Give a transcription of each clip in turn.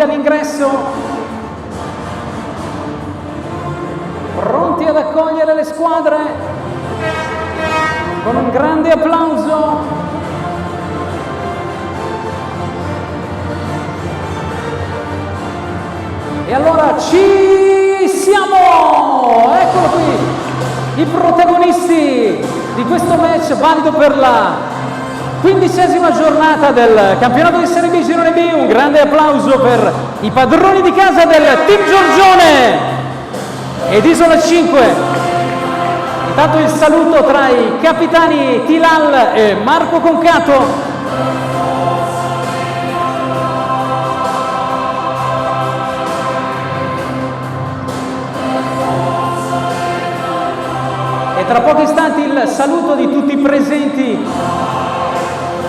all'ingresso, pronti ad accogliere le squadre con un grande applauso. E allora ci siamo! Eccolo qui, i protagonisti di questo match valido per la 15ª giornata del campionato di Serie B Girone B. Un grande applauso per i padroni di casa del Team Giorgione ed Isola 5. Intanto il saluto tra i capitani Tilal e Marco Concato. E tra pochi istanti il saluto di tutti i presenti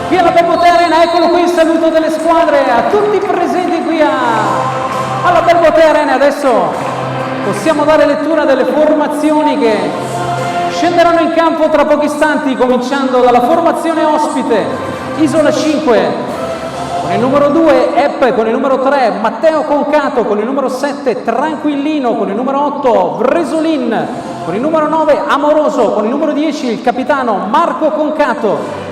qui alla Belbotea Arena. Eccolo qui il saluto delle squadre a tutti i presenti qui alla Belbotea Arena. Adesso possiamo dare lettura delle formazioni che scenderanno in campo tra pochi istanti, cominciando dalla formazione ospite Isola 5 con il numero 2 Epp, con il numero 3 Matteo Concato, con il numero 7 Tranquillino, con il numero 8 Bresolin, con il numero 9 Amoroso, con il numero 10 il capitano Marco Concato,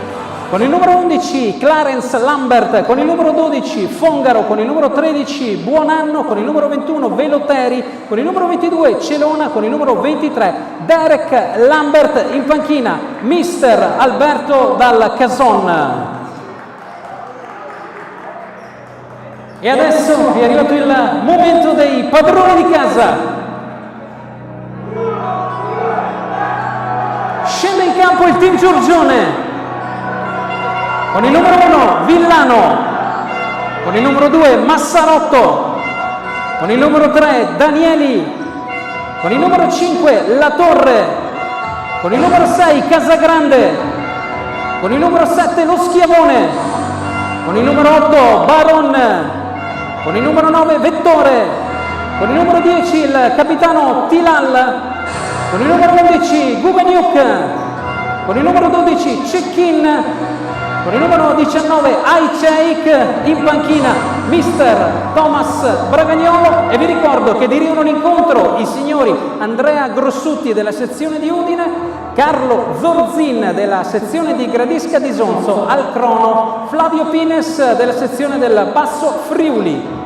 con il numero 11 Clarence Lambert, con il numero 12 Fongaro, con il numero 13 Buonanno, con il numero 21 Veloteri, con il numero 22 Celona, con il numero 23 Derek Lambert in panchina, mister Alberto Dal Cason. E adesso è arrivato il momento dei padroni di casa. Scende in campo il Team Giorgione con il numero 1 Villano, con il numero 2 Massarotto, con il numero 3 Danieli, con il numero 5 La Torre, con il numero 6 Casagrande, con il numero 7 Lo Schiavone, con il numero 8 Baron, con il numero 9 Vettore, con il numero 10 il capitano Tilal, con il numero 11 Gubeniuk, con il numero 12 Cecchin, con il numero 19 Aiceik in panchina mister Thomas Bragagnolo. E vi ricordo che dirigono l'incontro i signori Andrea Grossutti della sezione di Udine, Carlo Zorzin della sezione di Gradisca di Sonzo al crono, Flavio Pines della sezione del Basso Friuli.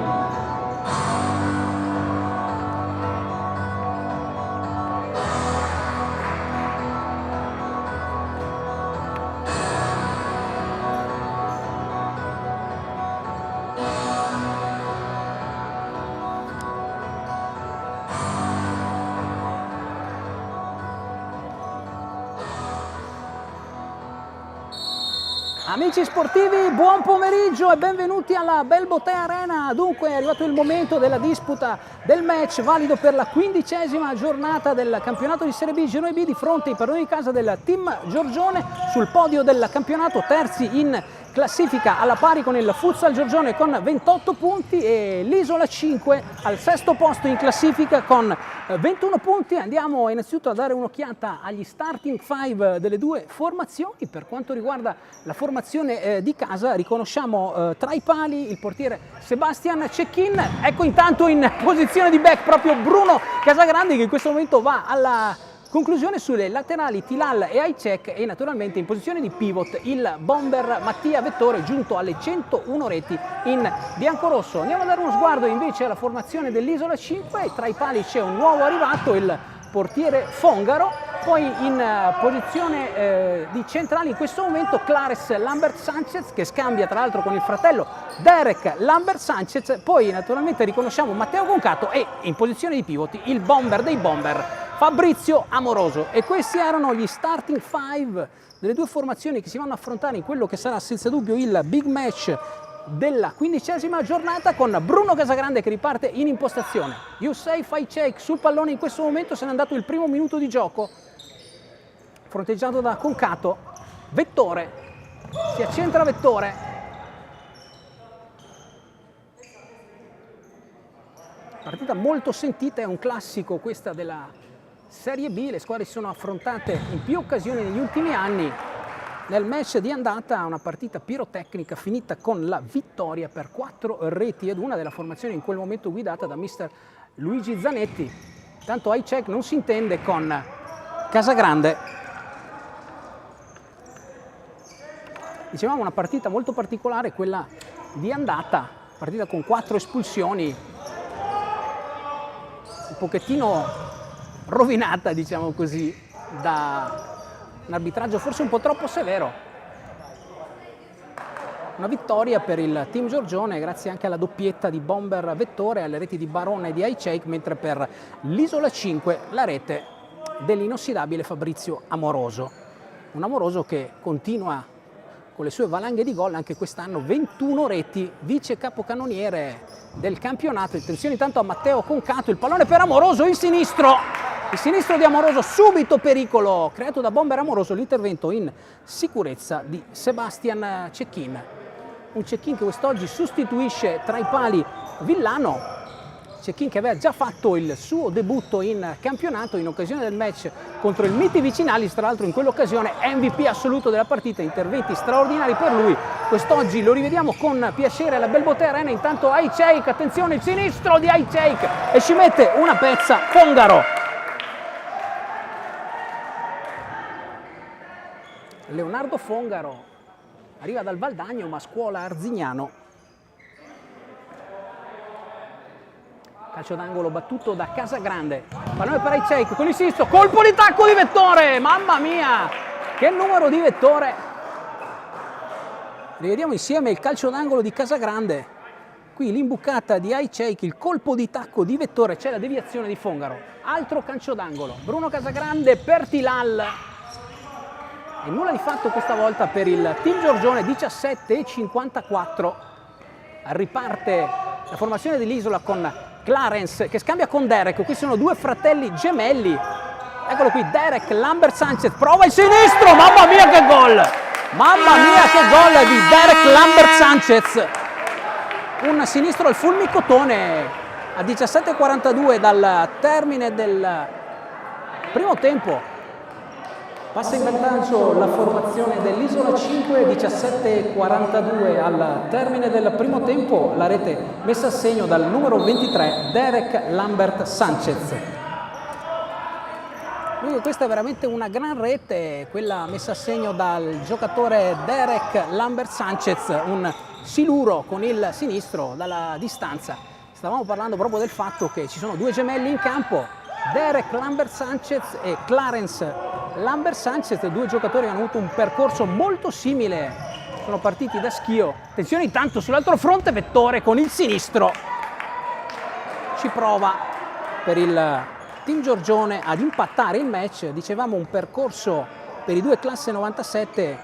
Amici sportivi, buon pomeriggio e benvenuti alla Belbotea Arena. Dunque è arrivato il momento della disputa del match valido per la 15ª giornata del campionato di Serie B Girone B di fronte ai padroni di casa del Team Giorgione. Sul podio del campionato, terzi in classifica alla pari con il Futsal Giorgione con 28 punti e l'Isola 5 al sesto posto in classifica con 21 punti. Andiamo innanzitutto a dare un'occhiata agli starting five delle due formazioni. Per quanto riguarda la formazione di casa, riconosciamo tra i pali il portiere Sebastian Cecchin. Ecco intanto in posizione di back proprio Bruno Casagrande, che in questo momento va alla conclusione sulle laterali Tilal e Aiceik, e naturalmente in posizione di pivot il bomber Mattia Vettore, giunto alle 101 reti in biancorosso. Andiamo a dare uno sguardo invece alla formazione dell'Isola 5 e tra i pali c'è un nuovo arrivato, il portiere Fongaro. Poi in posizione di centrali in questo momento Clarence Lambert Sanchez, che scambia tra l'altro con il fratello Derek Lambert Sanchez. Poi naturalmente riconosciamo Matteo Concato e in posizione di pivot il bomber dei bomber Fabrizio Amoroso. E questi erano gli starting five delle due formazioni che si vanno a affrontare in quello che sarà senza dubbio il big match della 15ª giornata, con Bruno Casagrande che riparte in impostazione. Youssef Aiceik sul pallone in questo momento, se n'è andato il primo minuto di gioco, fronteggiato da Concato. Vettore, si accentra Vettore, partita molto sentita, è un classico questa della Serie B, le squadre si sono affrontate in più occasioni negli ultimi anni. nel match di andata, una partita pirotecnica finita con la vittoria per 4-1 della formazione in quel momento guidata da mister Luigi Zanetti. Tanto high check non si intende con Casagrande. Dicevamo una partita molto particolare, quella di andata, partita con 4 espulsioni, un pochettino rovinata, diciamo così, da un arbitraggio forse un po' troppo severo. Una vittoria per il team Giorgione grazie anche alla doppietta di Bomber Vettore, alle reti di Barone e di Highcheik, mentre per l'Isola 5 la rete dell'inossidabile Fabrizio Amoroso. Un Amoroso che continua con le sue valanghe di gol, anche quest'anno 21 reti, vice capocannoniere del campionato. Attenzione intanto a Matteo Concato, il pallone per Amoroso, il sinistro di Amoroso, subito pericolo creato da Bomber Amoroso, l'intervento in sicurezza di Sebastian Cecchin. Un Cecchin che quest'oggi sostituisce tra i pali Villano, Cecchin che aveva già fatto il suo debutto in campionato in occasione del match contro il Miti Vicinalis, tra l'altro in quell'occasione MVP assoluto della partita, interventi straordinari per lui. Quest'oggi lo rivediamo con piacere alla Belbotea Arena. Intanto Highcheik, attenzione, il sinistro di Highcheik e ci mette una pezza Fongaro. Leonardo Fongaro arriva dal Valdagno, ma scuola Arzignano. Calcio d'angolo battuto da Casagrande, pallone per Highcheik con il sinistro, colpo di tacco di Vettore, mamma mia, che numero di Vettore! Rivediamo insieme il calcio d'angolo di Casagrande, qui l'imbucata di Highcheik, il colpo di tacco di Vettore, c'è la deviazione di Fongaro, altro calcio d'angolo, Bruno Casagrande per Tilal, e nulla di fatto questa volta per il team Giorgione, 17:54, riparte la formazione dell'Isola con Clarence che scambia con Derek, qui sono due fratelli gemelli, eccolo qui Derek Lambert Sanchez, prova il sinistro, mamma mia che gol! Mamma mia che gol di Derek Lambert Sanchez! Un sinistro al fulmicotone a 17:42 dal termine del primo tempo. Passa in vantaggio la formazione dell'Isola 5, 17:42 al termine del primo tempo, la rete messa a segno dal numero 23 Derek Lambert Sanchez. Dunque questa è veramente una gran rete, quella messa a segno dal giocatore Derek Lambert Sanchez, un siluro con il sinistro dalla distanza. Stavamo parlando proprio del fatto che ci sono due gemelli in campo, Derek Lambert Sanchez e Clarence Lambert Sanchez, due giocatori che hanno avuto un percorso molto simile, sono partiti da schio. Attenzione intanto sull'altro fronte Vettore con il sinistro, ci prova per il team Giorgione ad impattare il match. Dicevamo un percorso per i due classe 97,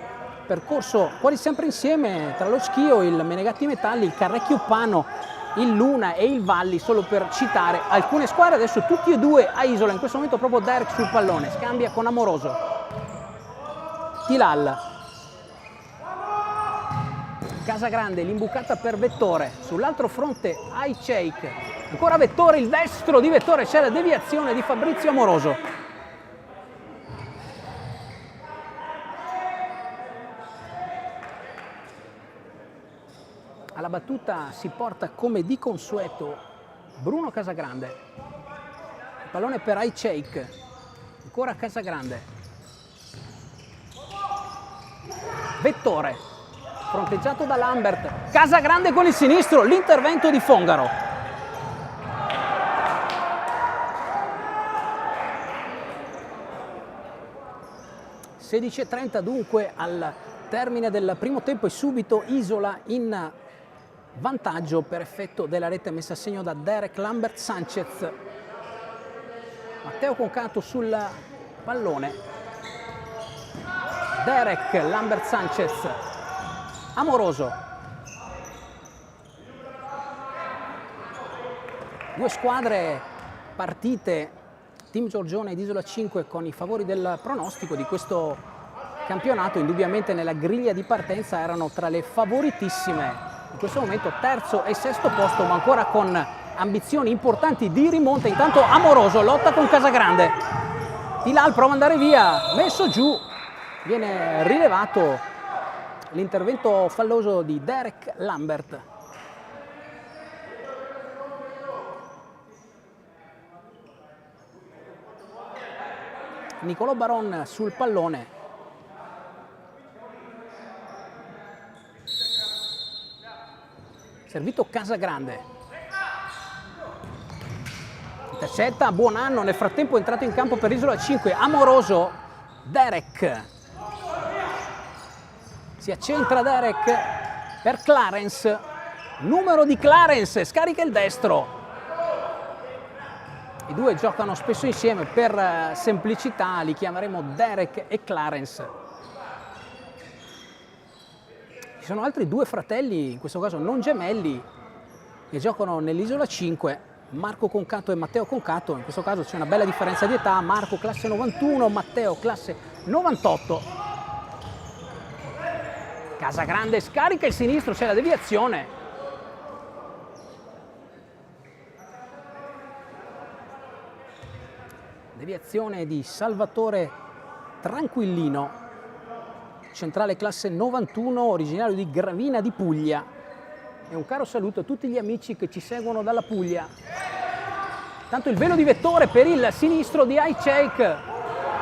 percorso quasi sempre insieme tra lo schio, il Menegatti Metalli, il Carrecchio Pano, il Luna e il Valli, solo per citare alcune squadre. Adesso tutti e due a Isola, in questo momento proprio Derek sul pallone, scambia con Amoroso, Tilal, Casagrande, l'imbucata per Vettore, sull'altro fronte Highcheik, ancora Vettore, il destro di Vettore, c'è la deviazione di Fabrizio Amoroso. Alla battuta si porta come di consueto Bruno Casagrande, il pallone per Highcheik, ancora Casagrande, Vettore, fronteggiato da Lambert, Casagrande con il sinistro, l'intervento di Fongaro. (16:30) dunque al termine del primo tempo e subito Isola in vantaggio per effetto della rete messa a segno da Derek Lambert Sanchez. Matteo Concato sul pallone, Derek Lambert Sanchez, Amoroso, due squadre partite, team Giorgione ed Isola 5, con i favori del pronostico di questo campionato. Indubbiamente nella griglia di partenza erano tra le favoritissime, in questo momento terzo e sesto posto, ma ancora con ambizioni importanti di rimonta. Intanto Amoroso lotta con Casagrande, Tilal prova ad andare via, messo giù viene rilevato l'intervento falloso di Derek Lambert. Nicolò Baron sul pallone. Servito Casagrande. Intercetta Buonanno, nel frattempo è entrato in campo per Isola 5. Amoroso, Derek. Si accentra Derek per Clarence. Numero di Clarence, scarica il destro. I due giocano spesso insieme, per semplicità li chiameremo Derek e Clarence. Ci sono altri due fratelli, in questo caso non gemelli, che giocano nell'Isola 5, Marco Concato e Matteo Concato. In questo caso c'è una bella differenza di età, Marco classe 91, Matteo classe 98. Casagrande scarica il sinistro, c'è la deviazione. Deviazione di Salvatore Tranquillino, centrale classe 91, originario di Gravina di Puglia. E un caro saluto a tutti gli amici che ci seguono dalla Puglia. Tanto il velo di vettore per il sinistro di Ajcek.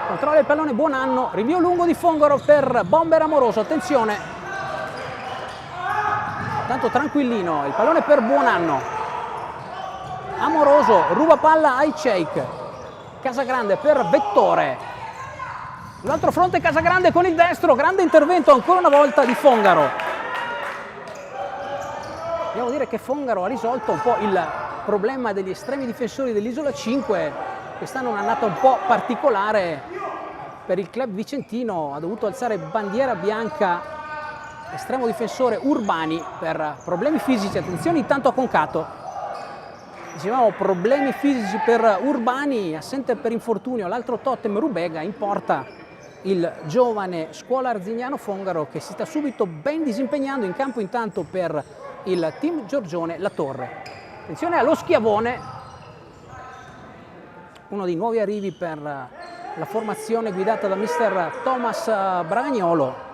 Controlla il pallone Buonanno, rinvio lungo di Fongaro per Bomber Amoroso, attenzione. Tanto Tranquillino, il pallone per Buonanno. Amoroso, ruba palla Ajcek. Casagrande per Vettore. L'altro fronte Casagrande con il destro, grande intervento ancora una volta di Fongaro. Dobbiamo dire che Fongaro ha risolto un po' il problema degli estremi difensori dell'Isola 5. Quest'anno è un'annata un po' particolare per il club vicentino, ha dovuto alzare bandiera bianca estremo difensore Urbani per problemi fisici. Attenzione intanto a Concato. Dicevamo problemi fisici per Urbani, assente per infortunio l'altro totem Rubega, in porta il giovane Scuola Arzignano Fongaro, che si sta subito ben disimpegnando in campo intanto per il team Giorgione La Torre. Attenzione allo Schiavone, uno dei nuovi arrivi per la formazione guidata da mister Thomas Bragagnolo.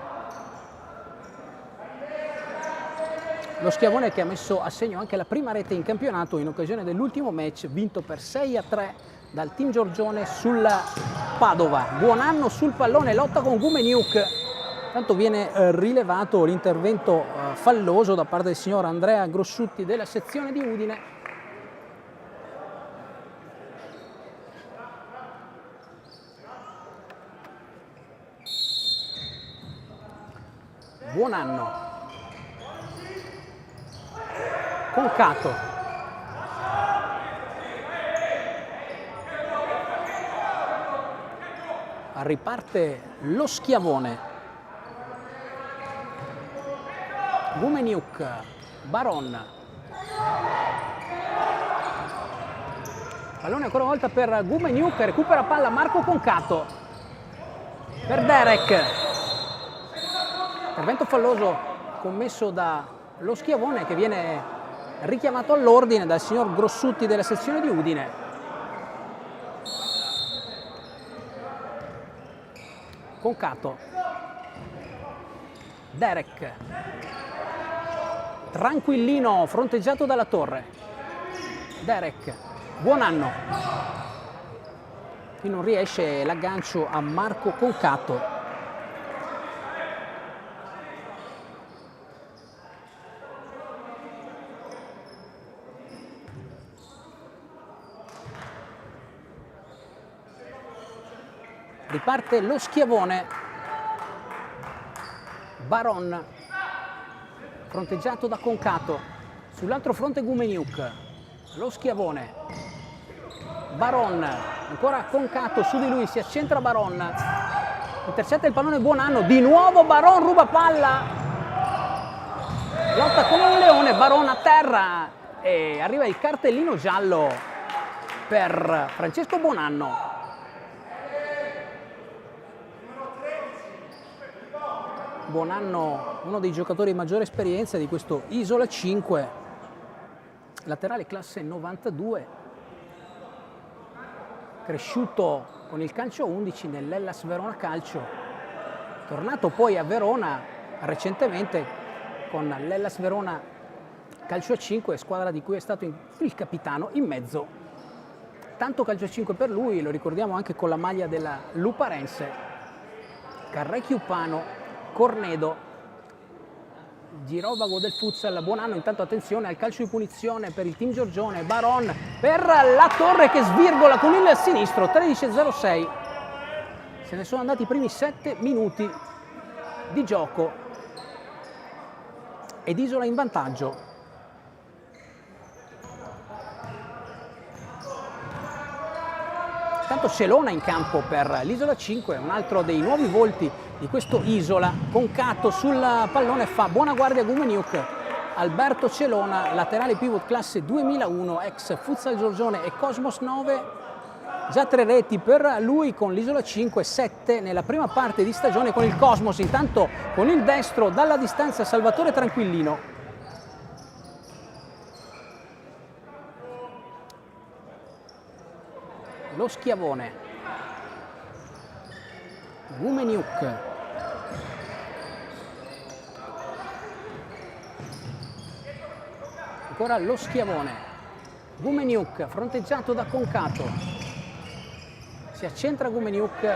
Lo Schiavone che ha messo a segno anche la prima rete in campionato in occasione dell'ultimo match vinto per 6-3 dal team Giorgione sul Padova. Buonanno sul pallone, lotta con Gumeniuk. Tanto viene rilevato l'intervento falloso da parte del signor Andrea Grossutti della sezione di Udine. Buonanno. Concato. Riparte lo Schiavone. Gumeniuk, Baron. Pallone ancora una volta per Gumeniuk, recupera palla Marco Concato. Per Derek. Intervento falloso commesso da lo Schiavone, che viene richiamato all'ordine dal signor Grossutti della sezione di Udine. Concato. Derek. Tranquillino, fronteggiato dalla Torre. Derek. Buonanno. Qui non riesce l'aggancio a Marco Concato. Riparte lo Schiavone. Baron, fronteggiato da Concato. Sull'altro fronte Gumeniuk. Lo Schiavone. Baron, ancora Concato, su di lui si accentra Baron. Intercetta il pallone Buonanno. Di nuovo Baron ruba palla. Lotta come un leone, Baron a terra. E arriva il cartellino giallo per Francesco Buonanno. Buonanno, uno dei giocatori di maggiore esperienza di questo Isola 5, laterale classe 92, cresciuto con il calcio 11 nell'Hellas Verona Calcio. tornato poi a Verona recentemente con l'Hellas Verona calcio a 5, squadra di cui è stato il capitano in mezzo. Tanto calcio a 5 per lui, lo ricordiamo anche con la maglia della Luparense. Carrecchiupano, Cornedo, girovago del futsal, buon anno. Intanto attenzione al calcio di punizione per il team Giorgione, Baron per la Torre che svirgola con il sinistro, 13:06. Se ne sono andati i primi 7 minuti di gioco ed Isola in vantaggio. Intanto Celona in campo per l'Isola 5, un altro dei nuovi volti di questo Isola. Concato sul pallone fa buona guardia Gumeniuk. Alberto Celona, laterale pivot classe 2001, ex Futsal Giorgione e Cosmos 9. Già 3 reti per lui con l'Isola 5, 7 nella prima parte di stagione con il Cosmos. Intanto con il destro dalla distanza Salvatore Tranquillino. Lo Schiavone, Gumeniuk, ancora lo Schiavone, Gumeniuk fronteggiato da Concato, si accentra Gumeniuk,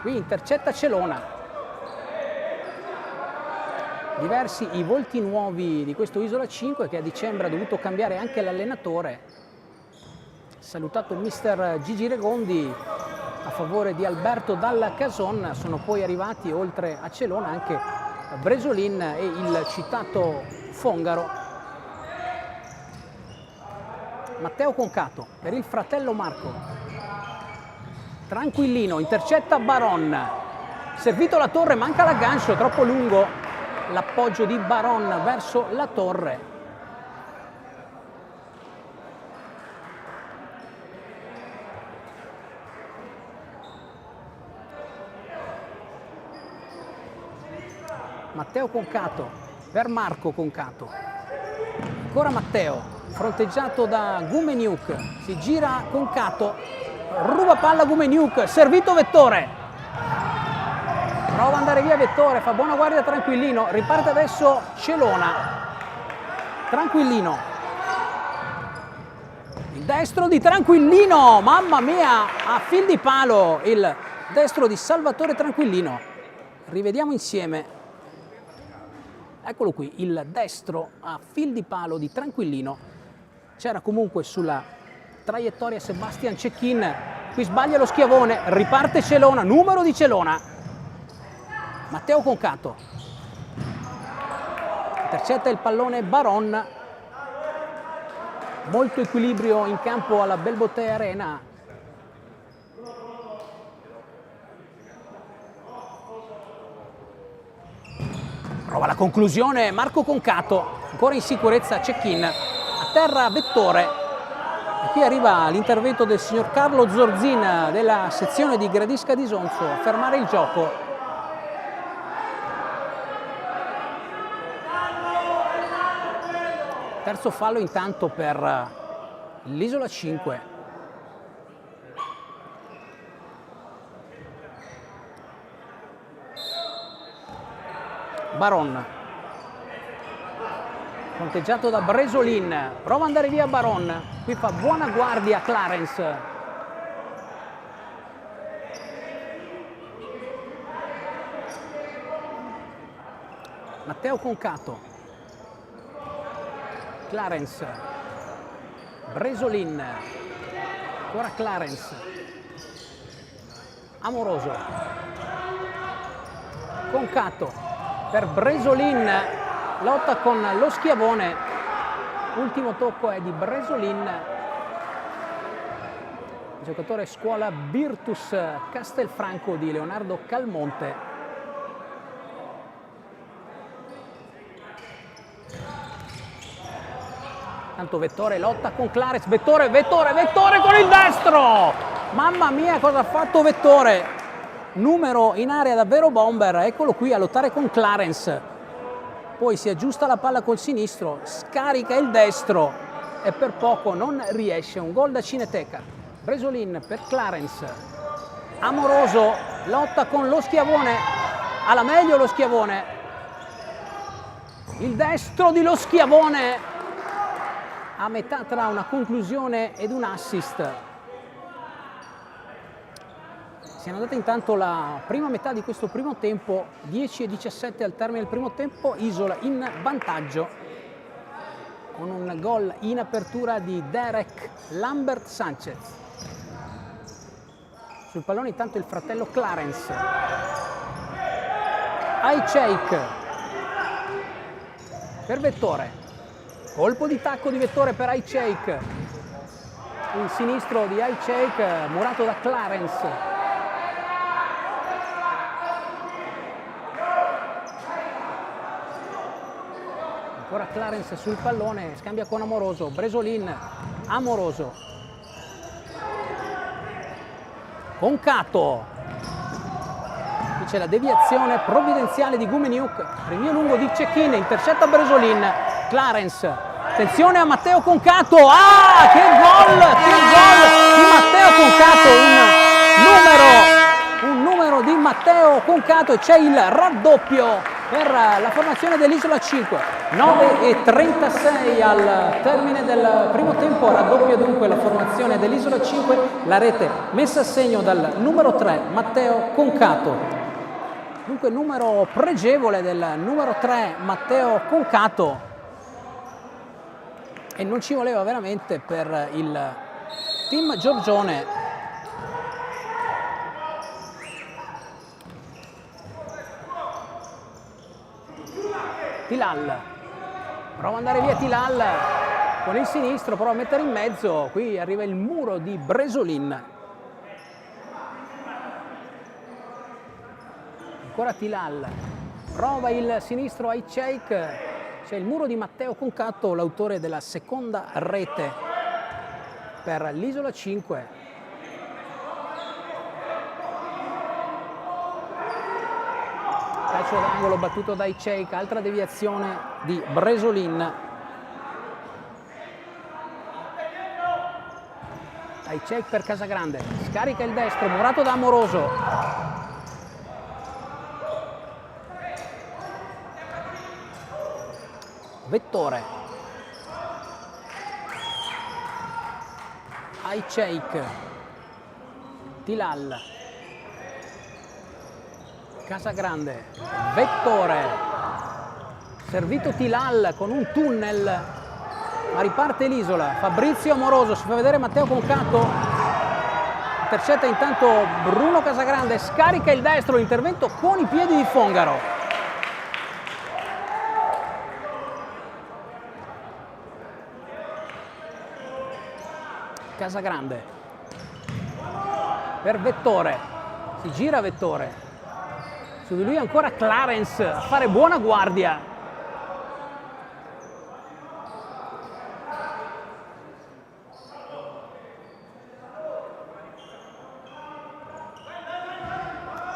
qui intercetta Celona. Diversi i volti nuovi di questo Isola 5 che a dicembre ha dovuto cambiare anche l'allenatore. Salutato mister Gigi Regondi a favore di Alberto Dalla Cason. Sono poi arrivati oltre a Celona anche Bresolin e il citato Fongaro. Matteo Concato per il fratello Marco. Tranquillino, intercetta Baron. Servito la Torre, manca l'aggancio, troppo lungo l'appoggio di Baron verso la Torre. Matteo Concato per Marco Concato, ancora Matteo, fronteggiato da Gumeniuk, si gira Concato, ruba palla Gumeniuk, servito Vettore, prova ad andare via Vettore, fa buona guardia Tranquillino, riparte adesso Celona, Tranquillino, il destro di Tranquillino, mamma mia, a fil di palo il destro di Salvatore Tranquillino, rivediamo insieme. Eccolo qui, il destro a fil di palo di Tranquillino. C'era comunque sulla traiettoria Sebastian Cecchin. Qui sbaglia lo Schiavone, riparte Celona, numero di Celona. Matteo Concato. Intercetta il pallone Baron. Molto equilibrio in campo alla Belbotea Arena. Prova la conclusione Marco Concato, ancora in sicurezza Cecchin, a terra Vettore. E qui arriva l'intervento del signor Carlo Zorzin della sezione di Gradisca di Sonzo a fermare il gioco. Terzo fallo intanto per l'Isola 5. Baron, fronteggiato da Bresolin, prova ad andare via Baron, qui fa buona guardia Clarence. Matteo Concato, Clarence, Bresolin, ancora Clarence, Amoroso, Concato. Per Bresolin, lotta con lo Schiavone, ultimo tocco è di Bresolin, giocatore scuola Virtus Castelfranco di Leonardo Calmonte. Tanto Vettore lotta con Clarence, Vettore con il destro! Mamma mia cosa ha fatto Vettore! Numero in area davvero bomber, eccolo qui a lottare con Clarence, poi si aggiusta la palla col sinistro, scarica il destro e per poco non riesce, un gol da Cineteca. Bresolin per Clarence, Amoroso lotta con lo schiavone, alla meglio lo schiavone, il destro di lo schiavone a metà tra una conclusione ed un assist. Si è andata intanto la prima metà di questo primo tempo, 10:17 al termine del primo tempo, Isola in vantaggio con un gol in apertura di Derek Lambert Sanchez. Sul pallone intanto il fratello Clarence. Ayceik per Vettore. Colpo di tacco di Vettore per Ayceik. Il sinistro di Ayceik murato da Clarence. Ancora Clarence sul pallone, scambia con Amoroso, Bresolin, Amoroso. Concato. Qui c'è la deviazione provvidenziale di Gumeniuk, rinvio lungo di Cecchine, intercetta Bresolin, Clarence. Attenzione a Matteo Concato, che gol di Matteo Concato, un numero di Matteo Concato, e c'è il raddoppio per la formazione dell'Isola 5. 9:36 al termine del primo tempo, raddoppia dunque la formazione dell'Isola 5, la rete messa a segno dal numero 3 Matteo Concato. Dunque numero pregevole del numero 3 Matteo Concato, e non ci voleva veramente per il team Giorgione. Tilal, prova ad andare via Tilal con il sinistro, prova a mettere in mezzo, qui arriva il muro di Bresolin. Ancora Tilal, prova il sinistro Ayceik, c'è il muro di Matteo Concato, l'autore della seconda rete per l'Isola 5. Calcio d'angolo battuto da Ayceik, altra deviazione di Bresolin. Ayceik per Casagrande, scarica il destro, murato da Amoroso. Vettore. Ayceik. Tilal. Casagrande, Vettore, servito Tilal con un tunnel, ma riparte l'Isola. Fabrizio Amoroso, si fa vedere Matteo Concato, intercetta intanto Bruno Casagrande, scarica il destro, l'intervento con i piedi di Fongaro. Casagrande per Vettore, si gira Vettore. Su di lui ancora Clarence a fare buona guardia.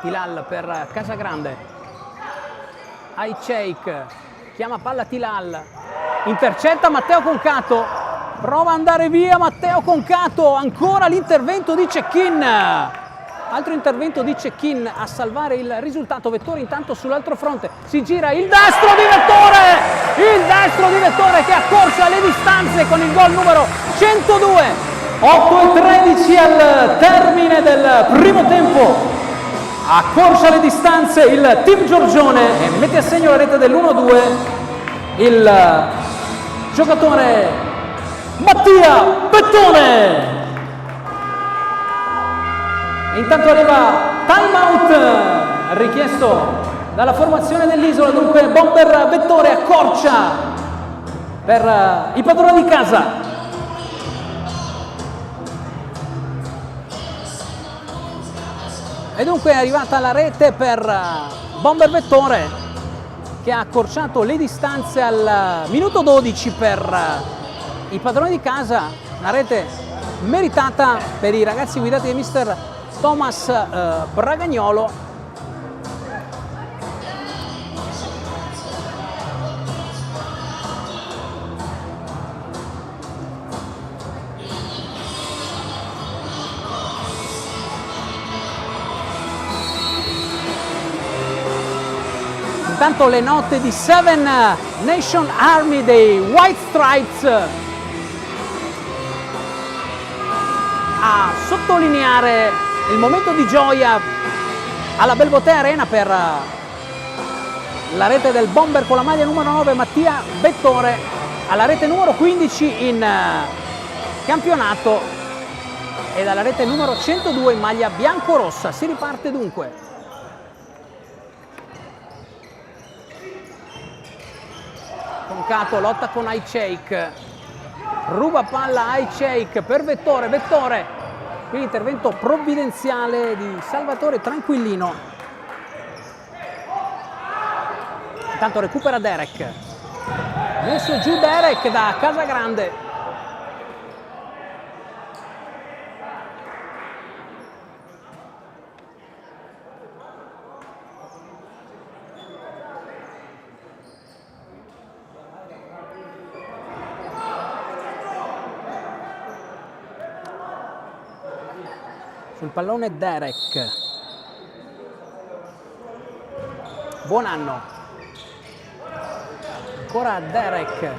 Tilal per Casagrande. Ayceik chiama palla Tilal. Intercetta Matteo Concato. Prova ad andare via Matteo Concato. Ancora l'intervento di Cecchin. Altro intervento di Cecchin a salvare il risultato. Vettore intanto sull'altro fronte, si gira il destro di Vettore che accorcia le distanze con il gol numero 102. 8:13 al termine del primo tempo, accorcia le distanze il team Giorgione e mette a segno la rete dell'1-2 il giocatore Mattia Bettone. E intanto arriva time out richiesto dalla formazione dell'Isola, dunque Bomber Vettore accorcia per i padroni di casa. E dunque è arrivata la rete per Bomber Vettore, che ha accorciato le distanze al minuto 12 per i padroni di casa. Una rete meritata per i ragazzi guidati da mister Thomas Bragagnolo. Intanto le note di Seven Nation Army dei White Stripes a sottolineare il momento di gioia alla Belbotea Arena per la rete del bomber con la maglia numero 9 Mattia Vettore, alla rete numero 15 in campionato e dalla rete numero 102 in maglia bianco-rossa. Si riparte dunque. Concato lotta con Ayceik, ruba palla Ayceik per Vettore, Vettore, qui intervento provvidenziale di Salvatore Tranquillino. Intanto recupera Derek, messo giù Derek da Casagrande. Sul pallone Derek, buon anno, ancora Derek,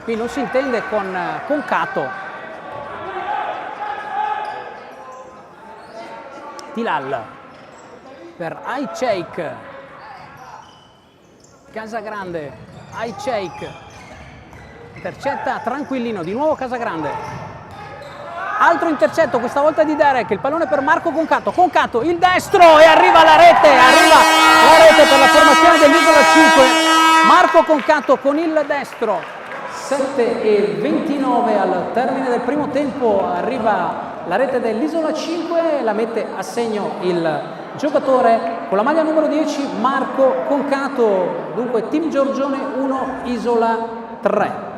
qui non si intende con Concato, Tilal per Ayceik, Casagrande, Ayceik, intercetta Tranquillino, di nuovo Casagrande. Altro intercetto, questa volta di Derek, il pallone per Marco Concato, Concato, il destro e arriva la rete per la formazione dell'Isola 5, Marco Concato con il destro. 7:29 al termine del primo tempo, arriva la rete dell'Isola 5 e la mette a segno il giocatore con la maglia numero 10 Marco Concato, dunque Team Giorgione 1, Isola 3.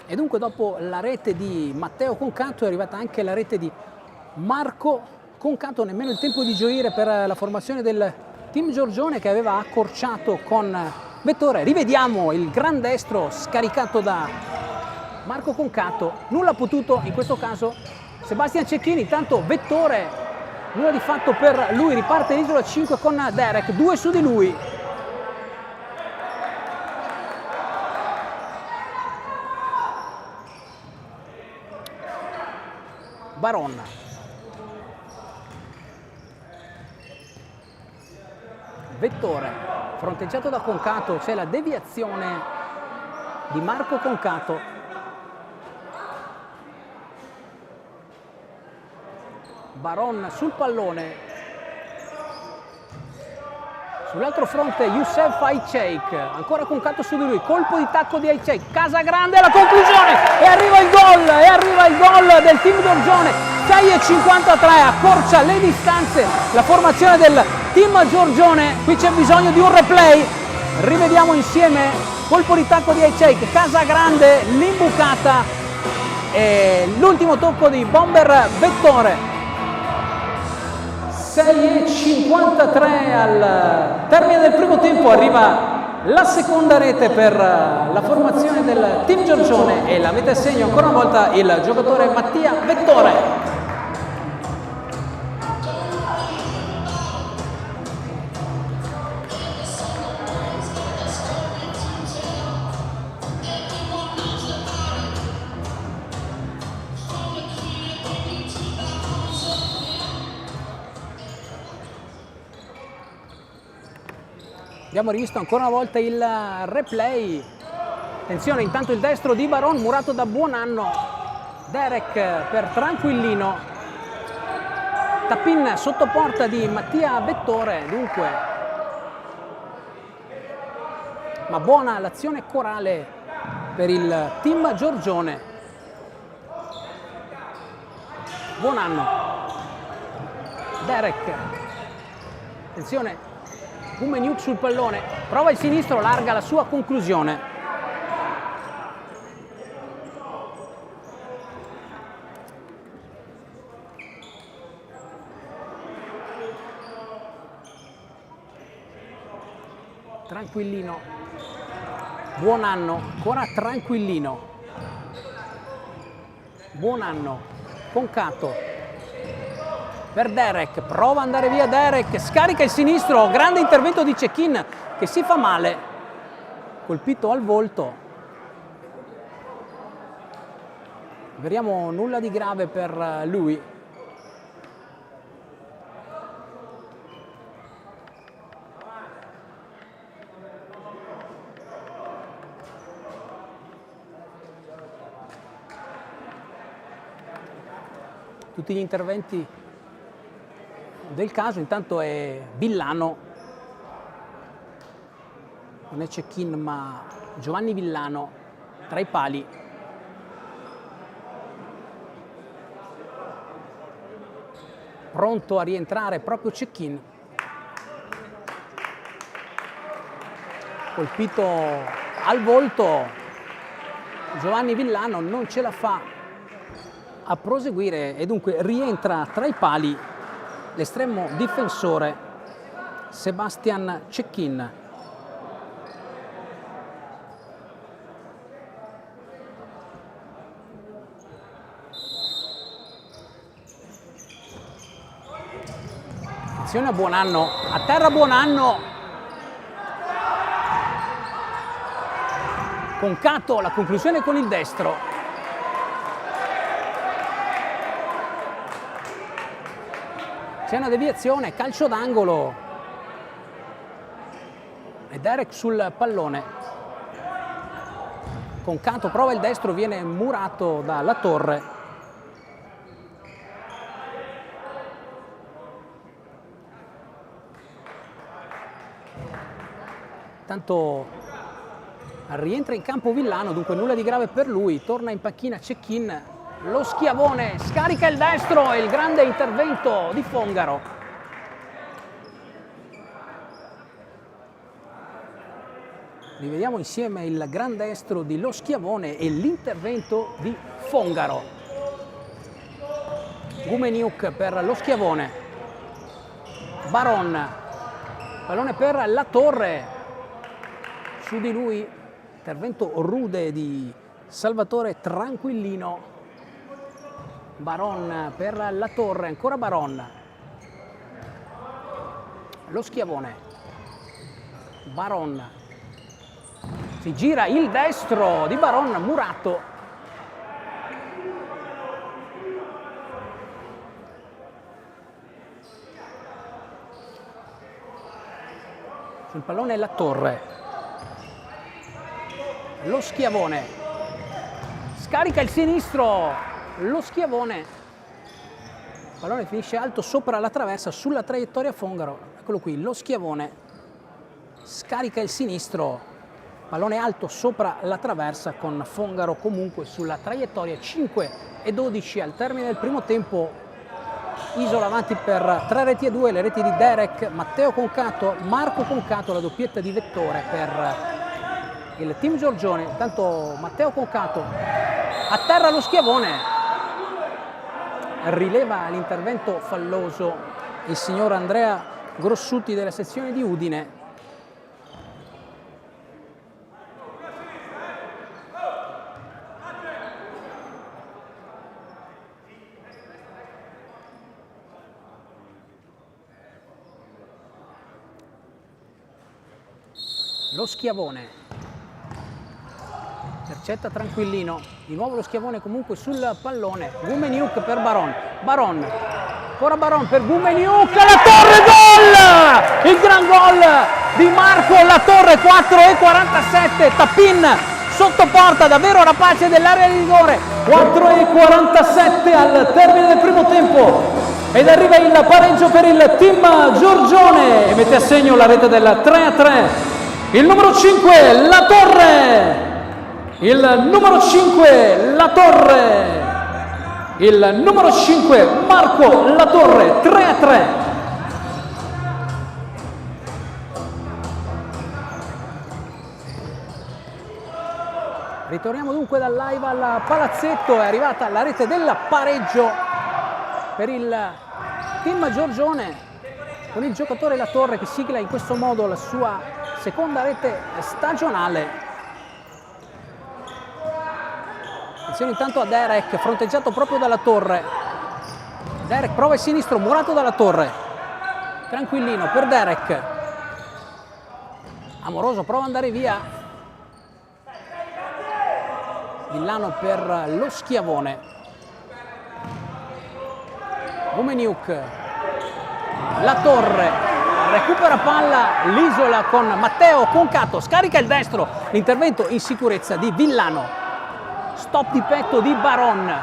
E dunque dopo la rete di Matteo Concato è arrivata anche la rete di Marco Concato, nemmeno il tempo di gioire per la formazione del Team Giorgione che aveva accorciato con Vettore. Rivediamo il gran destro scaricato da Marco Concato, nulla potuto in questo caso Sebastian Cecchini, intanto Vettore, nulla di fatto per lui, riparte l'Isola 5 con Derek, 2 su di lui. Baron, Vettore, fronteggiato da Concato, c'è la deviazione di Marco Concato. Baron sul pallone. Sull'altro fronte Youssef Ayceik, ancora Concato su di lui, colpo di tacco di Ayceik, Casagrande alla conclusione e arriva il gol del Team Giorgione, 6:53, accorcia le distanze la formazione del Team Giorgione, qui c'è bisogno di un replay, rivediamo insieme, colpo di tacco di Ayceik, Casagrande, l'imbucata e l'ultimo tocco di Bomber Vettore. 6:53 al termine del primo tempo, arriva la seconda rete per la formazione del Team Giorgione e la mette a segno ancora una volta il giocatore Mattia Vettore. Abbiamo rivisto ancora una volta il replay, attenzione intanto il destro di Baron murato da Buonanno, Derek per Tranquillino, tappin sotto porta di Mattia Vettore, dunque, ma buona l'azione corale per il Team Giorgione. Buonanno, Derek, attenzione, Gumeniuk sul pallone, prova il sinistro, larga la sua conclusione. Tranquillino, Buonanno, ancora Tranquillino. buon anno, Concato per Derek, prova ad andare via Derek, scarica il sinistro, grande intervento di Cecchine che si fa male, colpito al volto. Vediamo nulla di grave per lui. Tutti gli interventi del caso, intanto è Villano, non è Cecchine ma Giovanni Villano tra i pali. Pronto a rientrare proprio Cecchine. Colpito al volto, Giovanni Villano non ce la fa a proseguire e dunque rientra tra i pali l'estremo difensore Sebastian Cecchine. Attenzione a Buonanno, a terra Buonanno, Concato, la conclusione con il destro. C'è una deviazione, calcio d'angolo e Derek sul pallone. Concato prova il destro, viene murato dalla Torre. Tanto rientra in campo Villano, dunque nulla di grave per lui, torna in panchina Cecchine. Lo schiavone scarica il destro e il grande intervento di Fongaro. Rivediamo insieme il gran destro di Lo Schiavone e l'intervento di Fongaro. Gumeniuk per Lo Schiavone. Baron, pallone per La Torre. Su di lui intervento rude di Salvatore Tranquillino. Baron per La Torre, ancora Baron. Lo Schiavone. Baron. Si gira il destro di Baron, murato. Sul pallone La Torre. Lo Schiavone. Scarica il sinistro. Lo Schiavone, il pallone finisce alto sopra la traversa sulla traiettoria Fongaro. Eccolo qui, Lo Schiavone scarica il sinistro, pallone alto sopra la traversa con Fongaro comunque sulla traiettoria. 5-12 al termine del primo tempo. Isola avanti per 3-2, le reti di Derek, Matteo Concato, Marco Concato, la doppietta di Vettore per il team Giorgione. Intanto Matteo Concato a terra Lo Schiavone. Rileva l'intervento falloso il signor Andrea Grossuti della sezione di Udine. Lo Schiavone. Intercetta Tranquillino, di nuovo Lo Schiavone comunque sul pallone. Gumeniuk per Baron. Baron, ancora Baron per Gumeniuk. La Torre, gol! Il gran gol di Marco La Torre, 4:47. Tappin sotto porta, davvero rapace dell'area di rigore. 4:47 al termine del primo tempo. Ed arriva il pareggio per il team Giorgione e mette a segno la rete del 3-3. Il numero 5, La Torre. Il numero 5, La Torre. Il numero 5, Marco La Torre, 3-3. Ritorniamo dunque dal live al palazzetto, è arrivata la rete del pareggio per il team Giorgione con il giocatore La Torre che sigla in questo modo la sua seconda rete stagionale. Attenzione intanto a Derek, fronteggiato proprio dalla Torre. Derek prova il sinistro, murato dalla Torre. Tranquillino per Derek. Amoroso prova ad andare via. Villano per lo Schiavone. Gumeniuk. La Torre. Recupera palla l'Isola con Matteo Concato. Scarica il destro. L'intervento in sicurezza di Villano. Stop di petto di Baron,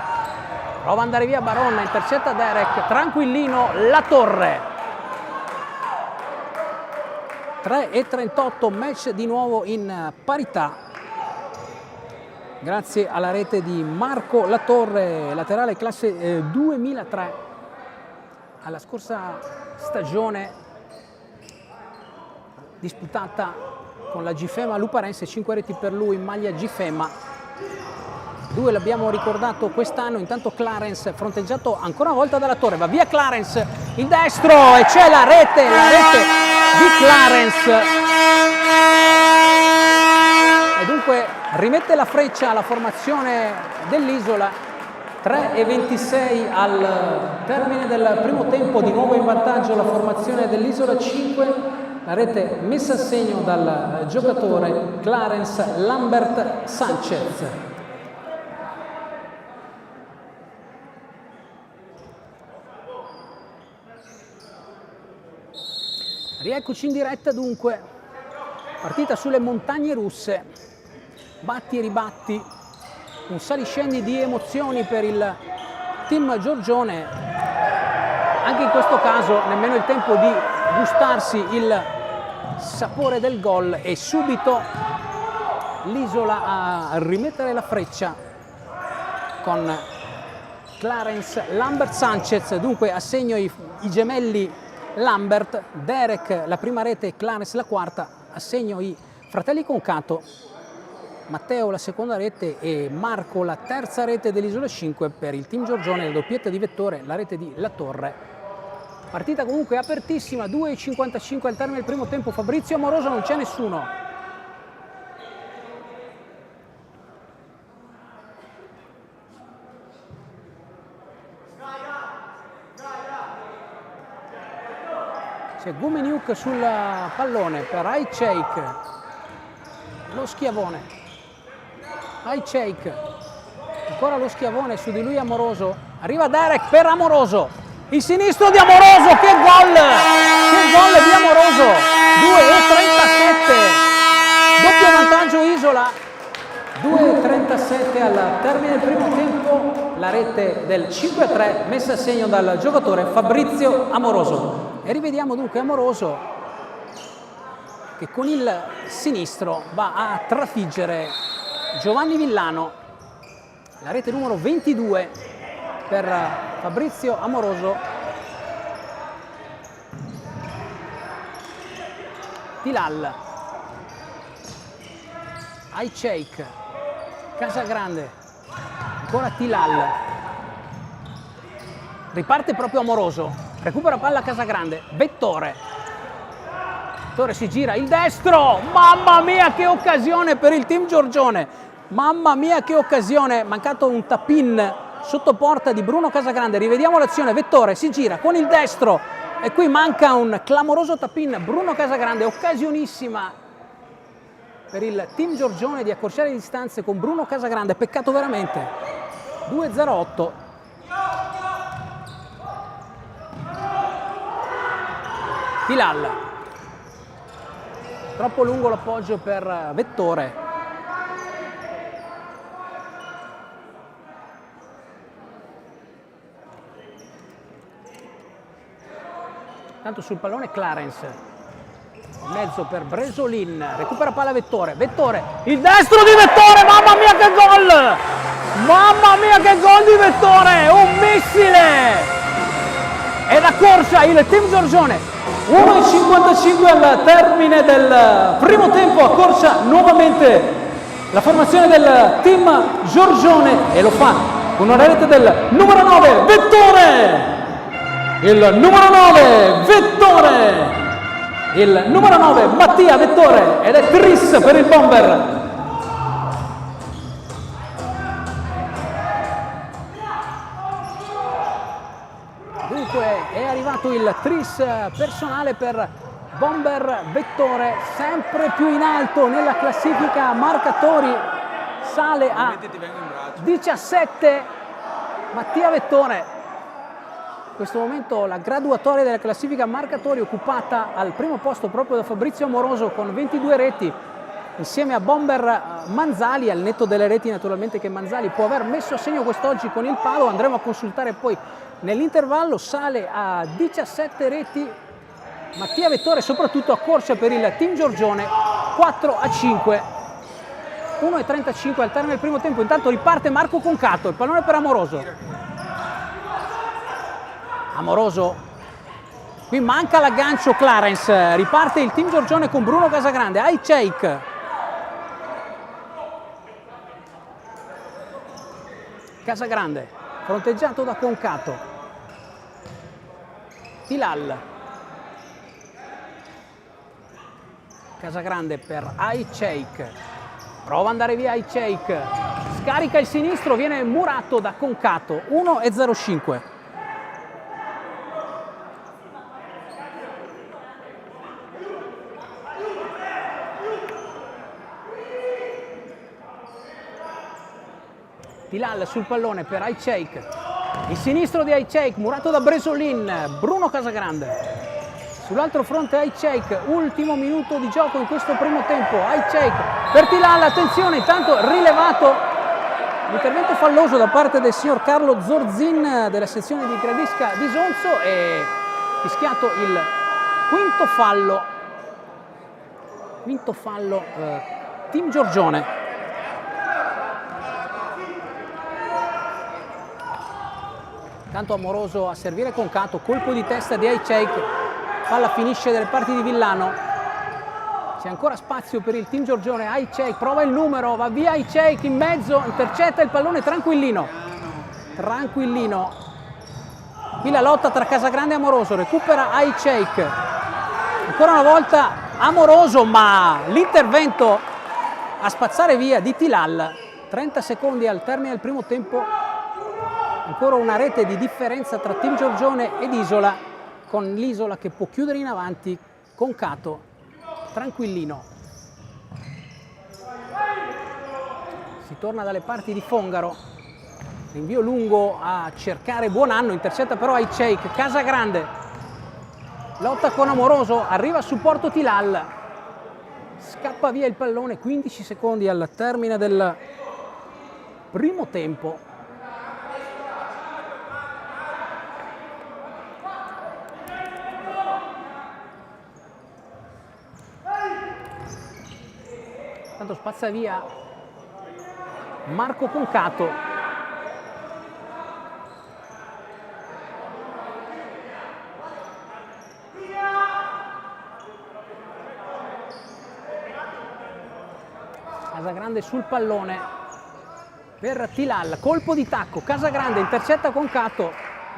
prova ad andare via Baron, intercetta Derek, tranquillino La Torre. 3:38, match di nuovo in parità, grazie alla rete di Marco La Torre, laterale classe 2003, alla scorsa stagione disputata con la Gifema Luparense, 5 reti per lui in maglia Gifema. 2 l'abbiamo ricordato quest'anno. Intanto Clarence fronteggiato ancora una volta dalla Torre, va via Clarence, il destro e c'è la rete di Clarence e dunque rimette la freccia alla formazione dell'Isola. 3:26 al termine del primo tempo, di nuovo in vantaggio la formazione dell'Isola 5, la rete messa a segno dal giocatore Clarence Lambert Sanchez. Rieccoci in diretta dunque, partita sulle montagne russe, batti e ribatti, un saliscendi di emozioni per il team Giorgione, anche in questo caso nemmeno il tempo di gustarsi il sapore del gol e subito l'Isola a rimettere la freccia con Clarence Lambert Sanchez, dunque a segno i gemelli Lambert, Derek la prima rete, Clarence la quarta, a segno i fratelli Concato, Matteo la seconda rete e Marco la terza rete dell'Isola 5 per il team Giorgione, la doppietta di Vettore, la rete di La Torre. Partita comunque apertissima, 2:55 al termine del primo tempo, Fabrizio Amoroso, non c'è nessuno. C'è Gumeniuk sul pallone per Ayceik, lo Schiavone, Ayceik, ancora lo Schiavone, su di lui Amoroso, arriva Derek per Amoroso, il sinistro di Amoroso, che gol di Amoroso, 2:37, doppio vantaggio Isola, 2:37 al termine del primo tempo, la rete del 5-3 messa a segno dal giocatore Fabrizio Amoroso. E rivediamo dunque Amoroso che con il sinistro va a trafiggere Giovanni Villano, la rete numero 22 per Fabrizio Amoroso. Tilal, Ayceik, Casagrande, ancora Tilal, riparte proprio Amoroso. Recupera palla Casagrande, Vettore si gira, il destro, mamma mia che occasione per il team Giorgione, mamma mia che occasione, mancato un tap-in sotto porta di Bruno Casagrande, rivediamo l'azione, Vettore si gira con il destro e qui manca un clamoroso tap-in, Bruno Casagrande, occasionissima per il team Giorgione di accorciare le distanze con Bruno Casagrande, peccato veramente. 2:08. Tilal, troppo lungo l'appoggio per Vettore. Tanto sul pallone Clarence, in mezzo per Bresolin, recupera palla Vettore, il destro di Vettore, mamma mia che gol! Mamma mia che gol di Vettore, un missile! E la corsa il team Giorgione. 1:55 al termine del primo tempo, a corsa nuovamente la formazione del team Giorgione e lo fa con una rete del numero 9 Vettore, il numero 9 Vettore, il numero 9 Mattia Vettore ed è tris per il bomber. 2 è arrivato il tris personale per Bomber Vettore, sempre più in alto nella classifica marcatori, sale a 17 Mattia Vettore. In questo momento la graduatoria della classifica marcatori occupata al primo posto proprio da Fabrizio Amoroso con 22 reti, insieme a Bomber Manzali, al netto delle reti naturalmente che Manzali può aver messo a segno quest'oggi con il palo. Andremo a consultare poi nell'intervallo. Sale a 17 reti Mattia Vettore, soprattutto accorcia per il team Giorgione 4-5, 1:35 al termine del primo tempo. Intanto riparte Marco Concato, il pallone per Amoroso. Amoroso, qui manca l'aggancio Clarence, riparte il team Giorgione con Bruno Casagrande. Ayceik, Casagrande fronteggiato da Concato, Tilal, Casagrande per Ayceik, prova ad andare via Ayceik, scarica il sinistro, viene murato da Concato. 1:05. Tilal sul pallone per Ayceik, il sinistro di Ayceik, murato da Bresolin. Bruno Casagrande sull'altro fronte. Ayceik, ultimo minuto di gioco in questo primo tempo. Ayceik per Tilal, attenzione, intanto rilevato l'intervento falloso da parte del signor Carlo Zorzin della sezione di Gradisca di Sonzo e fischiato il quinto fallo team Giorgione. Tanto Amoroso a servire Concato, colpo di testa di Ayceik, palla finisce dalle parti di Villano. C'è ancora spazio per il team Giorgione. Ayceik prova il numero, va via Ayceik in mezzo, intercetta il pallone tranquillino. Qui la lotta tra Casagrande e Amoroso, recupera Ayceik. Ancora una volta Amoroso, ma l'intervento a spazzare via di Tilal. 30 secondi al termine del primo tempo. Ancora una rete di differenza tra team Giorgione ed Isola, con l'Isola che può chiudere in avanti. Concato, tranquillino. Si torna dalle parti di Fongaro. Rinvio lungo a cercare Buonanno, intercetta però Ayceik. Casagrande lotta con Amoroso, arriva a supporto Tilal. Scappa via il pallone. 15 secondi al termine del primo tempo. Tanto spazza via Marco Concato. Casagrande sul pallone per Tilal, colpo di tacco, Casagrande intercetta Concato.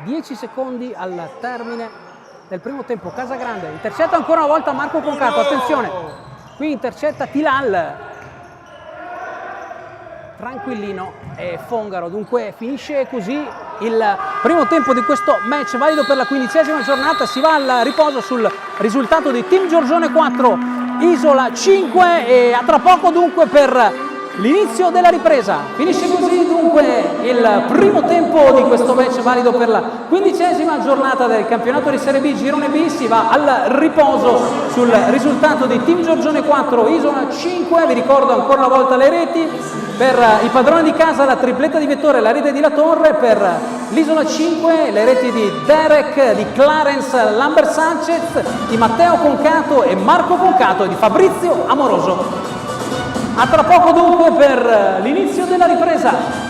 10 secondi al termine del primo tempo. Casagrande intercetta ancora una volta Marco Concato, attenzione, qui intercetta Tilal. Tranquillino e Fongaro. Dunque finisce così il primo tempo di questo match valido per la 15ª giornata. Si va al riposo sul risultato di team Giorgione 4, Isola 5 e a tra poco dunque per l'inizio della ripresa. Finisce così dunque il primo tempo di questo match valido per la 15ª giornata del campionato di Serie B Girone B. Si va al riposo sul risultato di team Giorgione 4, Isola 5. Vi ricordo ancora una volta le reti. Per i padroni di casa la tripletta di Vettore, la rete di La Torre. Per l'Isola 5 le reti di Derek, di Clarence Lambert Sanchez, di Matteo Concato e Marco Concato e di Fabrizio Amoroso. A tra poco dunque per l'inizio della ripresa.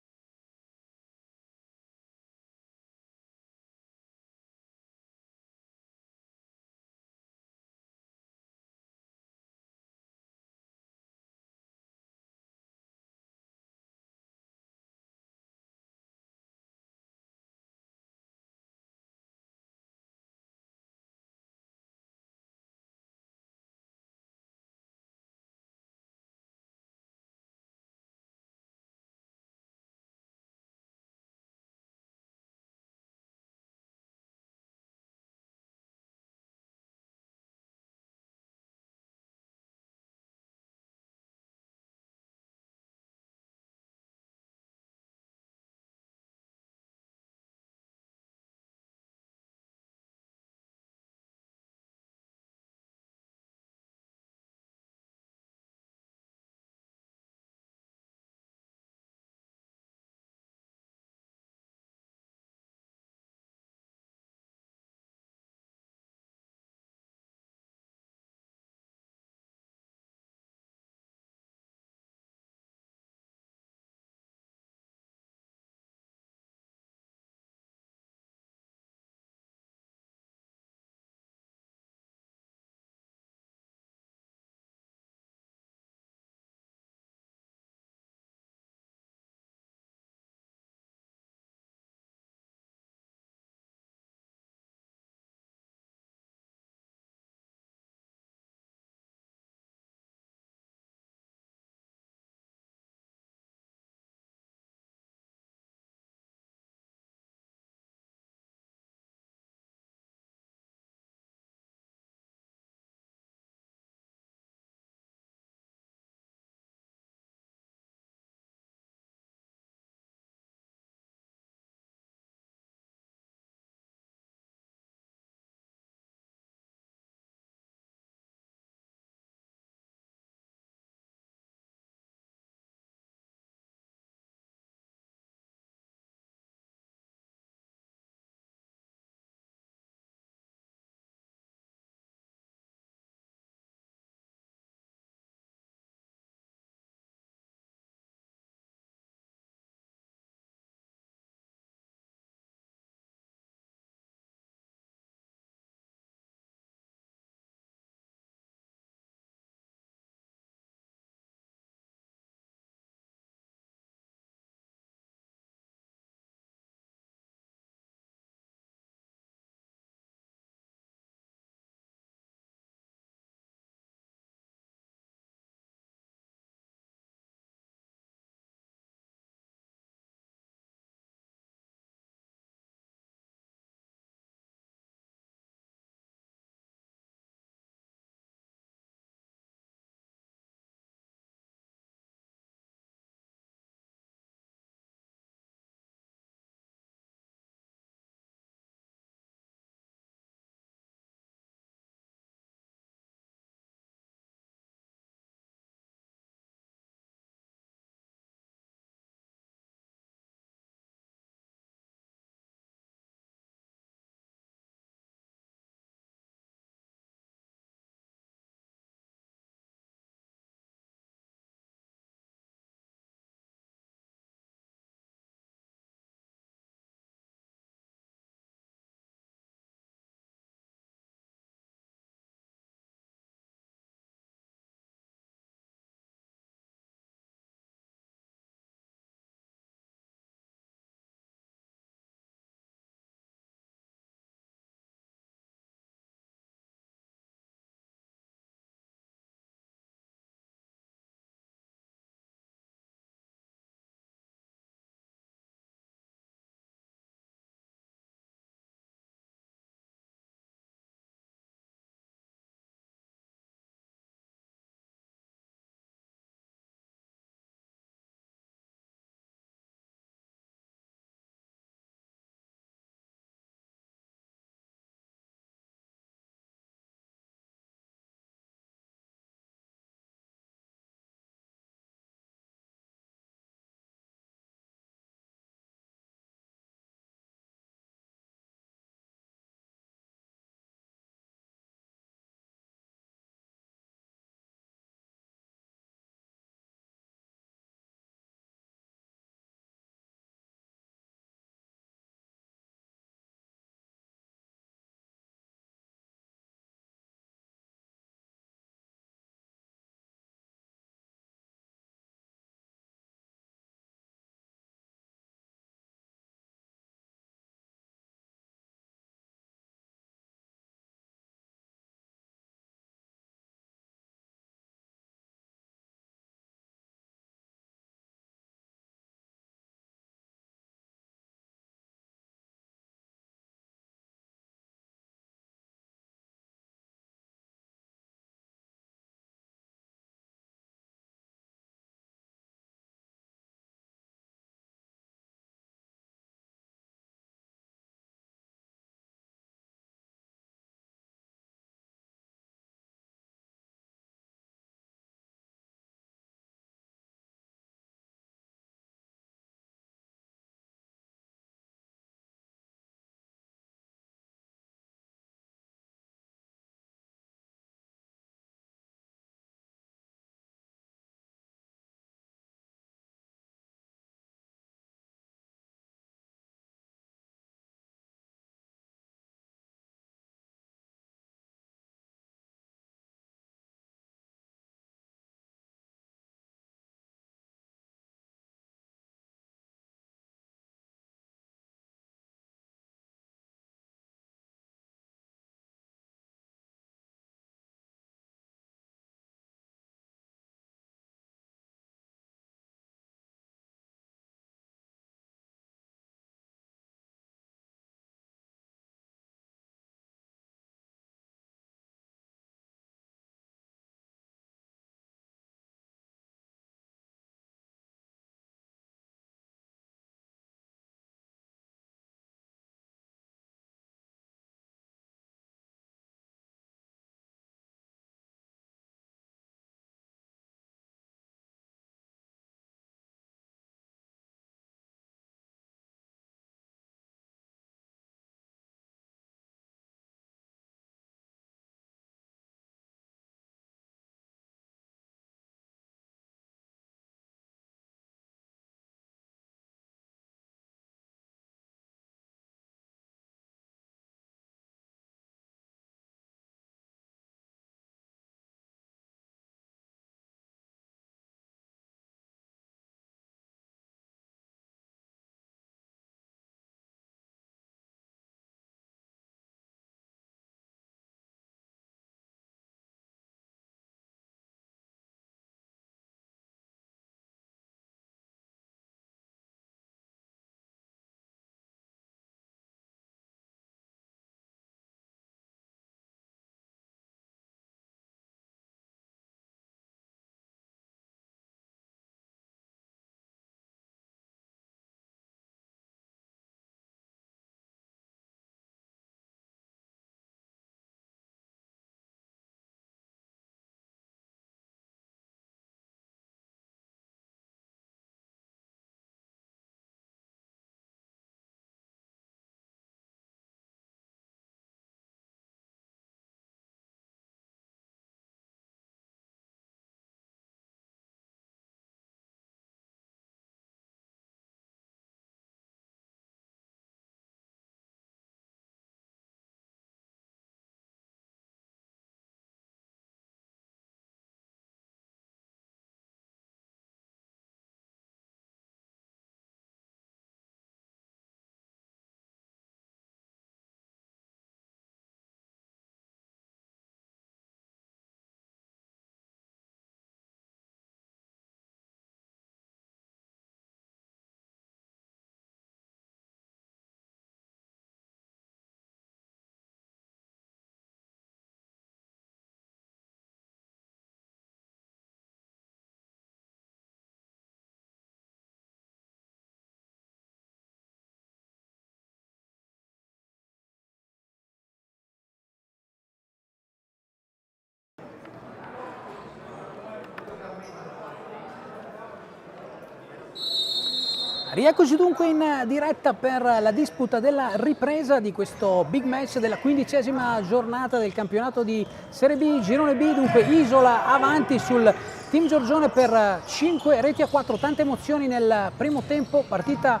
Rieccoci dunque in diretta per la disputa della ripresa di questo big match della 15ª giornata del campionato di Serie B, Girone B. Dunque Isola avanti sul Team Giorgione per 5-4, tante emozioni nel primo tempo, partita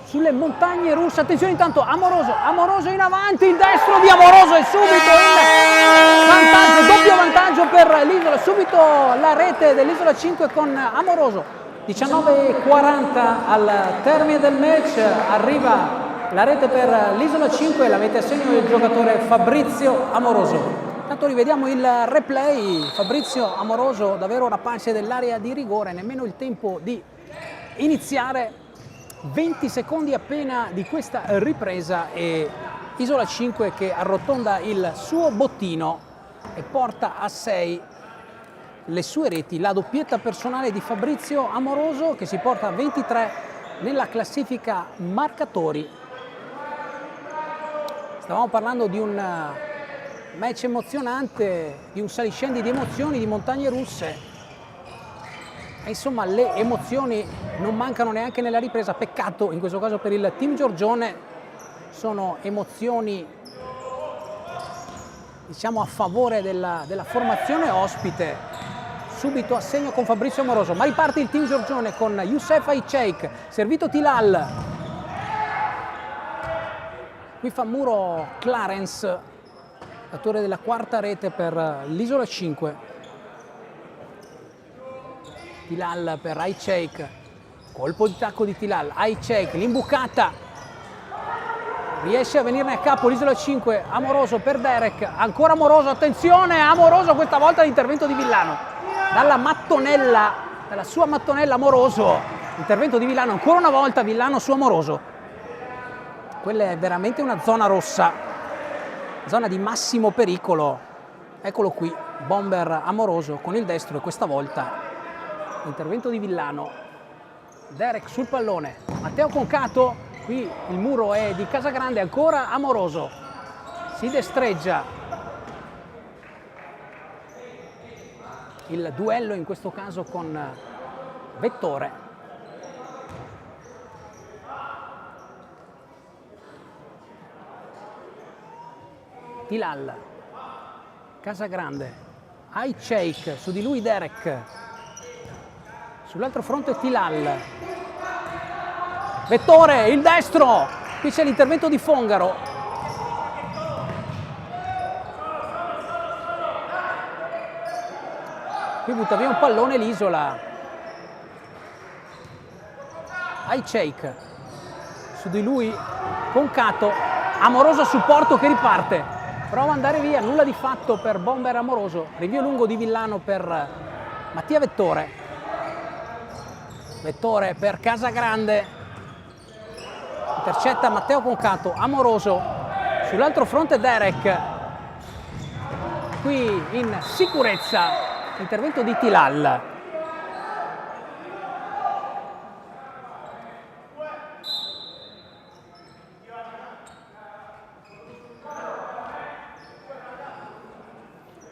sulle montagne russe. Attenzione intanto, Amoroso in avanti, il destro di Amoroso e subito il vantaggio, doppio vantaggio per l'Isola, subito la rete dell'Isola 5 con Amoroso. 19:40 al termine del match, arriva la rete per l'Isola 5, la mette a segno il giocatore Fabrizio Amoroso. Intanto rivediamo il replay, Fabrizio Amoroso davvero rapace dell'area di rigore, nemmeno il tempo di iniziare, 20 secondi appena di questa ripresa e Isola 5 che arrotonda il suo bottino e porta a 6 le sue reti, la doppietta personale di Fabrizio Amoroso che si porta a 23 nella classifica marcatori. Stavamo parlando di un match emozionante, di un saliscendi di emozioni, di montagne russe e insomma le emozioni non mancano neanche nella ripresa, peccato in questo caso per il Team Giorgione, sono emozioni diciamo a favore della formazione ospite. Subito a segno con Fabrizio Amoroso, ma riparte il Team Giorgione con Youssef Aicheik, servito Tilal. Qui fa muro Clarence, autore della quarta rete per l'Isola 5. Tilal per Aicheik, colpo di tacco di Tilal, Aicheik, l'imbucata. Riesce a venirne a capo l'Isola 5, Amoroso per Derek, ancora Amoroso, attenzione, Amoroso questa volta l'intervento di Villano. Dalla mattonella, dalla sua mattonella Amoroso, intervento di Villano, ancora una volta Villano su Amoroso. Quella è veramente una zona rossa, zona di massimo pericolo. Eccolo qui, bomber Amoroso con il destro e questa volta intervento di Villano. Derek sul pallone, Matteo Concato, qui il muro è di Casagrande, ancora Amoroso, si destreggia. Il duello in questo caso con Vettore. Tilal, Casagrande, Aicheik, su di lui Derek, sull'altro fronte Tilal, Vettore, il destro, qui c'è l'intervento di Fongaro. Qui butta via un pallone l'Isola. Aicheik, su di lui Concato, Amoroso a supporto che riparte, prova ad andare via, nulla di fatto per bomber Amoroso, rinvio lungo di Villano per Mattia Vettore. Vettore per Casagrande, intercetta Matteo Concato, Amoroso, sull'altro fronte Derek, qui in sicurezza. Intervento di Tilal.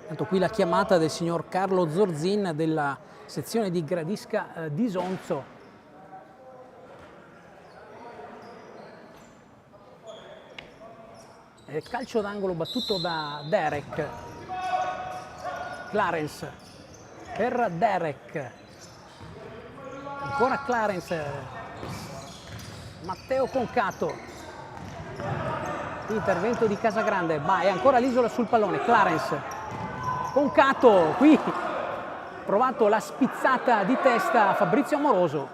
Tanto qui la chiamata del signor Carlo Zorzin della sezione di Gradisca di Sonzo. Calcio d'angolo battuto da Derek. Clarence per Derek, ancora Clarence, Matteo Concato, intervento di Casagrande, ma è ancora l'Isola sul pallone, Clarence, Concato, qui provato la spizzata di testa a Fabrizio Amoroso.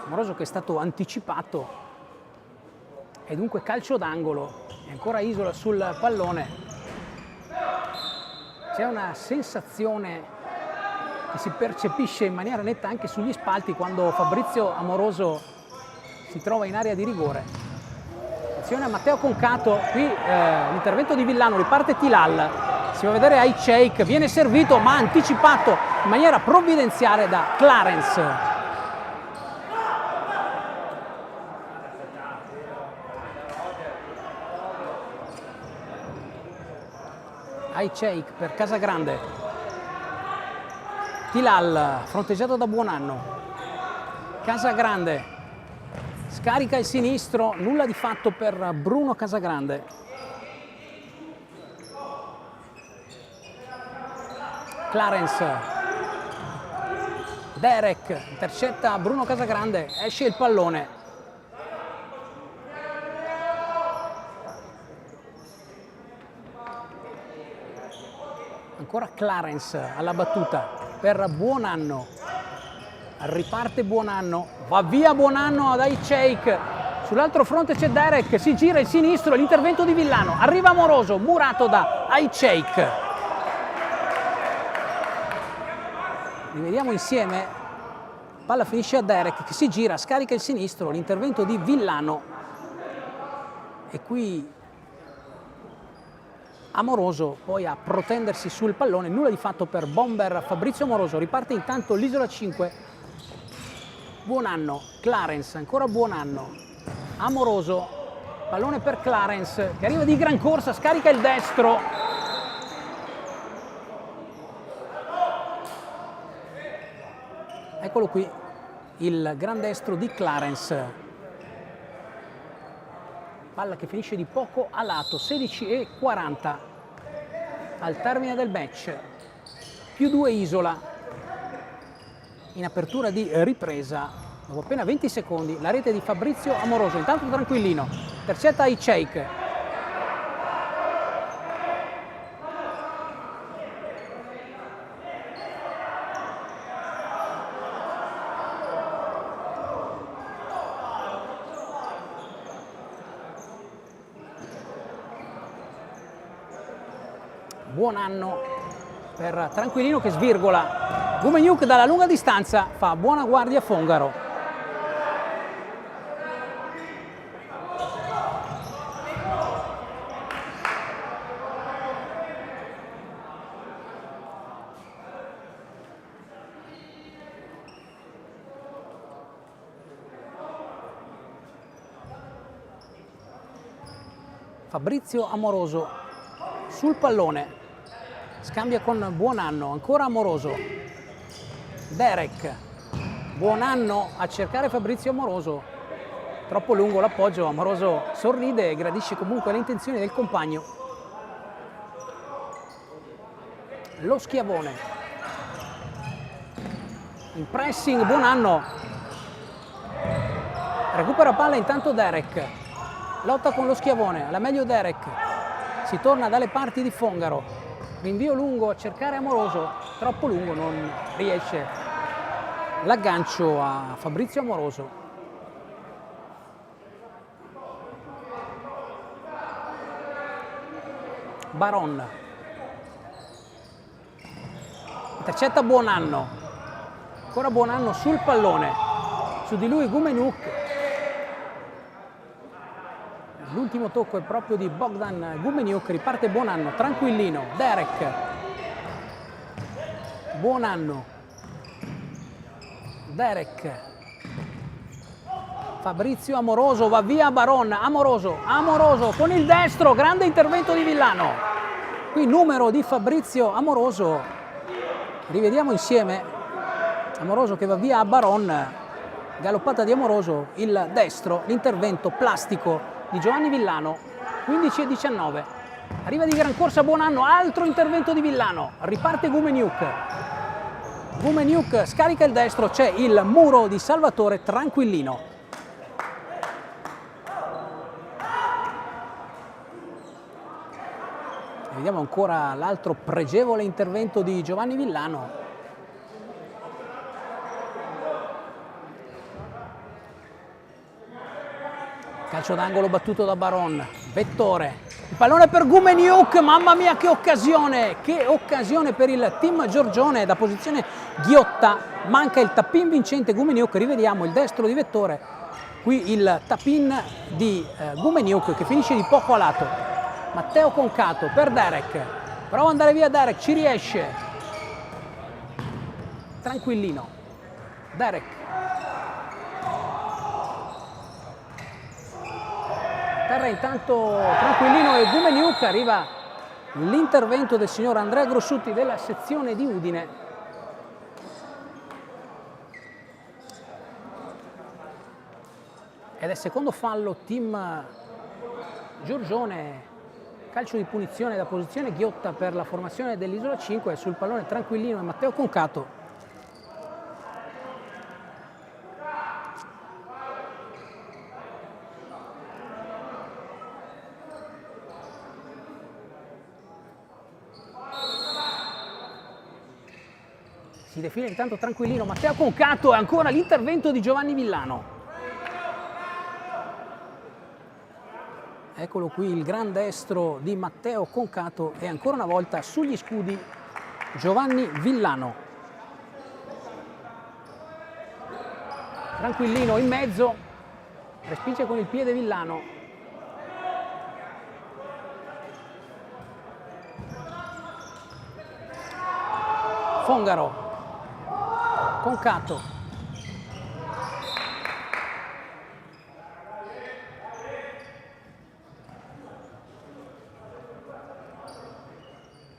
Amoroso che è stato anticipato. E dunque calcio d'angolo, e ancora Isola sul pallone. C'è una sensazione che si percepisce in maniera netta anche sugli spalti quando Fabrizio Amoroso si trova in area di rigore. Attenzione a Matteo Concato, qui l'intervento di Villano, riparte Tilal, si va a vedere Aicheik, viene servito ma anticipato in maniera provvidenziale da Clarence. Sheikh per Casagrande. Tilal, fronteggiato da Buonanno. Casagrande scarica il sinistro, nulla di fatto per Bruno Casagrande. Clarence. Derek intercetta Bruno Casagrande, esce il pallone. Ancora Clarence alla battuta per Buonanno. Riparte Buonanno, va via Buonanno dai Sheikh. Sull'altro fronte c'è Derek, si gira il sinistro, l'intervento di Villano. Arriva Amoroso, murato da Sheikh. Rivediamo insieme, palla finisce a Derek che si gira, scarica il sinistro, l'intervento di Villano e qui Amoroso poi a protendersi sul pallone, nulla di fatto per bomber Fabrizio Amoroso. Riparte intanto l'Isola 5, Buonanno, Clarence, ancora Buonanno, Amoroso, pallone per Clarence che arriva di gran corsa, scarica il destro. Eccolo qui, il gran destro di Clarence. Palla che finisce di poco a lato, 16:40 al termine del match. +2 Isola. In apertura di ripresa, dopo appena 20 secondi, la rete di Fabrizio Amoroso. Intanto tranquillino, intercetta Sheikh. Buonanno per Tranquillino che svirgola. Gumeniuk dalla lunga distanza fa buona guardia a Fongaro. Fabrizio Amoroso sul pallone. Scambia con Buonanno, ancora Amoroso. Derek. Buonanno a cercare Fabrizio Amoroso. Troppo lungo l'appoggio, Amoroso sorride e gradisce comunque le intenzioni del compagno. Lo schiavone. In pressing Buonanno. Recupera palla intanto Derek. Lotta con lo schiavone, alla meglio Derek. Si torna dalle parti di Fongaro. Rinvio lungo a cercare Amoroso, troppo lungo, non riesce l'aggancio a Fabrizio Amoroso. Baron intercetta Buonanno, ancora Buonanno sul pallone, su di lui Gumeniuk. L'ultimo tocco è proprio di Bogdan Gumeniuk, riparte Buonanno, Tranquillino, Derek, Buonanno, Derek, Fabrizio Amoroso, va via Baron, Amoroso con il destro, grande intervento di Villano, qui numero di Fabrizio Amoroso, rivediamo insieme, Amoroso che va via a Baron, galoppata di Amoroso, il destro, l'intervento plastico di Giovanni Villano, 15:19. Arriva di gran corsa Buonanno, altro intervento di Villano, riparte Gumeniuk. Gumeniuk scarica il destro, c'è il muro di Salvatore Tranquillino. Vediamo ancora l'altro pregevole intervento di Giovanni Villano. Calcio d'angolo battuto da Baron, Vettore, il pallone per Gumeniuk, mamma mia che occasione per il team Giorgione da posizione ghiotta, manca il tap-in vincente Gumeniuk, rivediamo il destro di Vettore, qui il tap-in di Gumeniuk che finisce di poco a lato, Matteo Concato per Derek, prova ad andare via Derek, ci riesce, Tranquillino, Derek, terra intanto Tranquillino e Gumeniuk, arriva l'intervento del signor Andrea Grossutti della sezione di Udine. Ed è secondo fallo team Giorgione, calcio di punizione da posizione ghiotta per la formazione dell'Isola 5, sul pallone Tranquillino e Matteo Concato. Si define intanto Tranquillino, Matteo Concato e ancora l'intervento di Giovanni Villano. Eccolo qui il gran destro di Matteo Concato e ancora una volta sugli scudi Giovanni Villano. Tranquillino in mezzo, respinge con il piede Villano. Fongaro. Concato.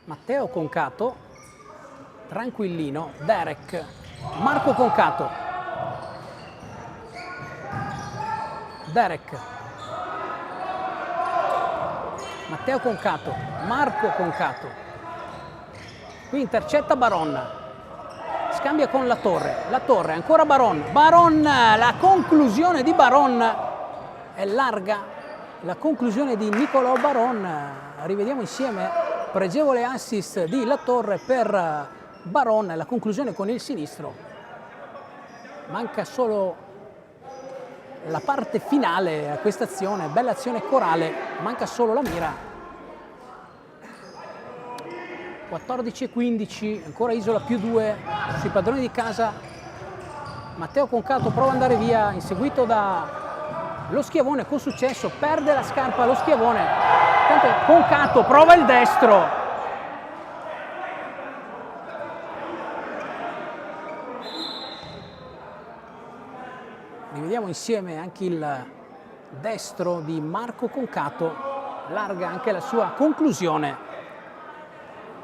Matteo Concato. Tranquillino. Derek. Marco Concato. Derek. Matteo Concato. Marco Concato. Qui intercetta Baron. Scambia con La Torre, ancora Baron, la conclusione di Baron è larga, la conclusione di Nicolò Baron, rivediamo insieme, pregevole assist di La Torre per Baron, la conclusione con il sinistro, manca solo la parte finale a questa azione, bella azione corale, manca solo la mira. 14:15, ancora Isola +2 sui padroni di casa. Matteo Concato prova ad andare via, inseguito da lo Schiavone con successo, perde la scarpa lo Schiavone. Intanto Concato prova il destro. Rivediamo insieme anche il destro di Marco Concato, larga anche la sua conclusione.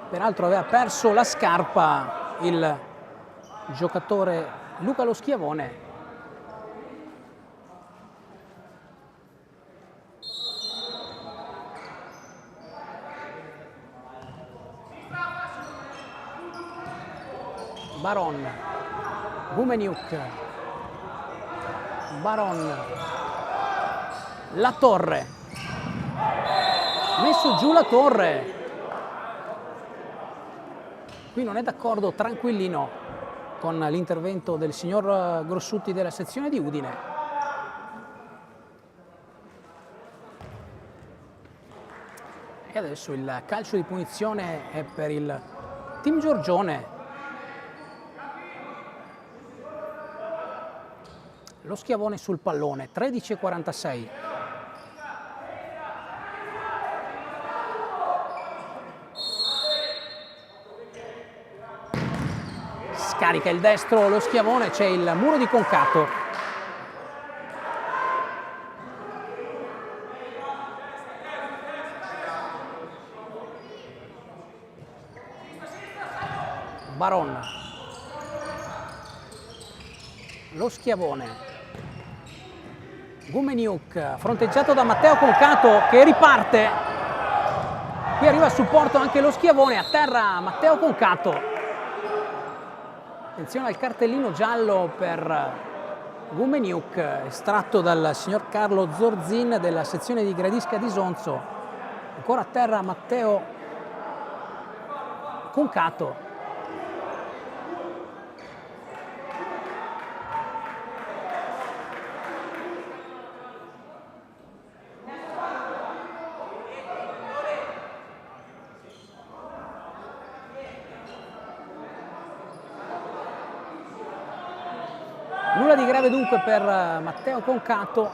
Peraltro aveva perso la scarpa il giocatore Luca Lo Schiavone. Baron, Gumeniuk, Baron, La Torre, messo giù La Torre. Qui non è d'accordo Tranquillino con l'intervento del signor Grossutti della sezione di Udine. E adesso il calcio di punizione è per il team Giorgione. Lo Schiavone sul pallone, 13:46. Scarica il destro lo Schiavone, c'è il muro di Concato. Baron. Lo Schiavone. Gumeniuk, fronteggiato da Matteo Concato che riparte. Qui arriva a supporto anche lo Schiavone, a terra Matteo Concato. Attenzione al cartellino giallo per Gumeniuk, estratto dal signor Carlo Zorzin della sezione di Gradisca di Sonzo. Ancora a terra Matteo Concato. Nulla di grave dunque per Matteo Concato.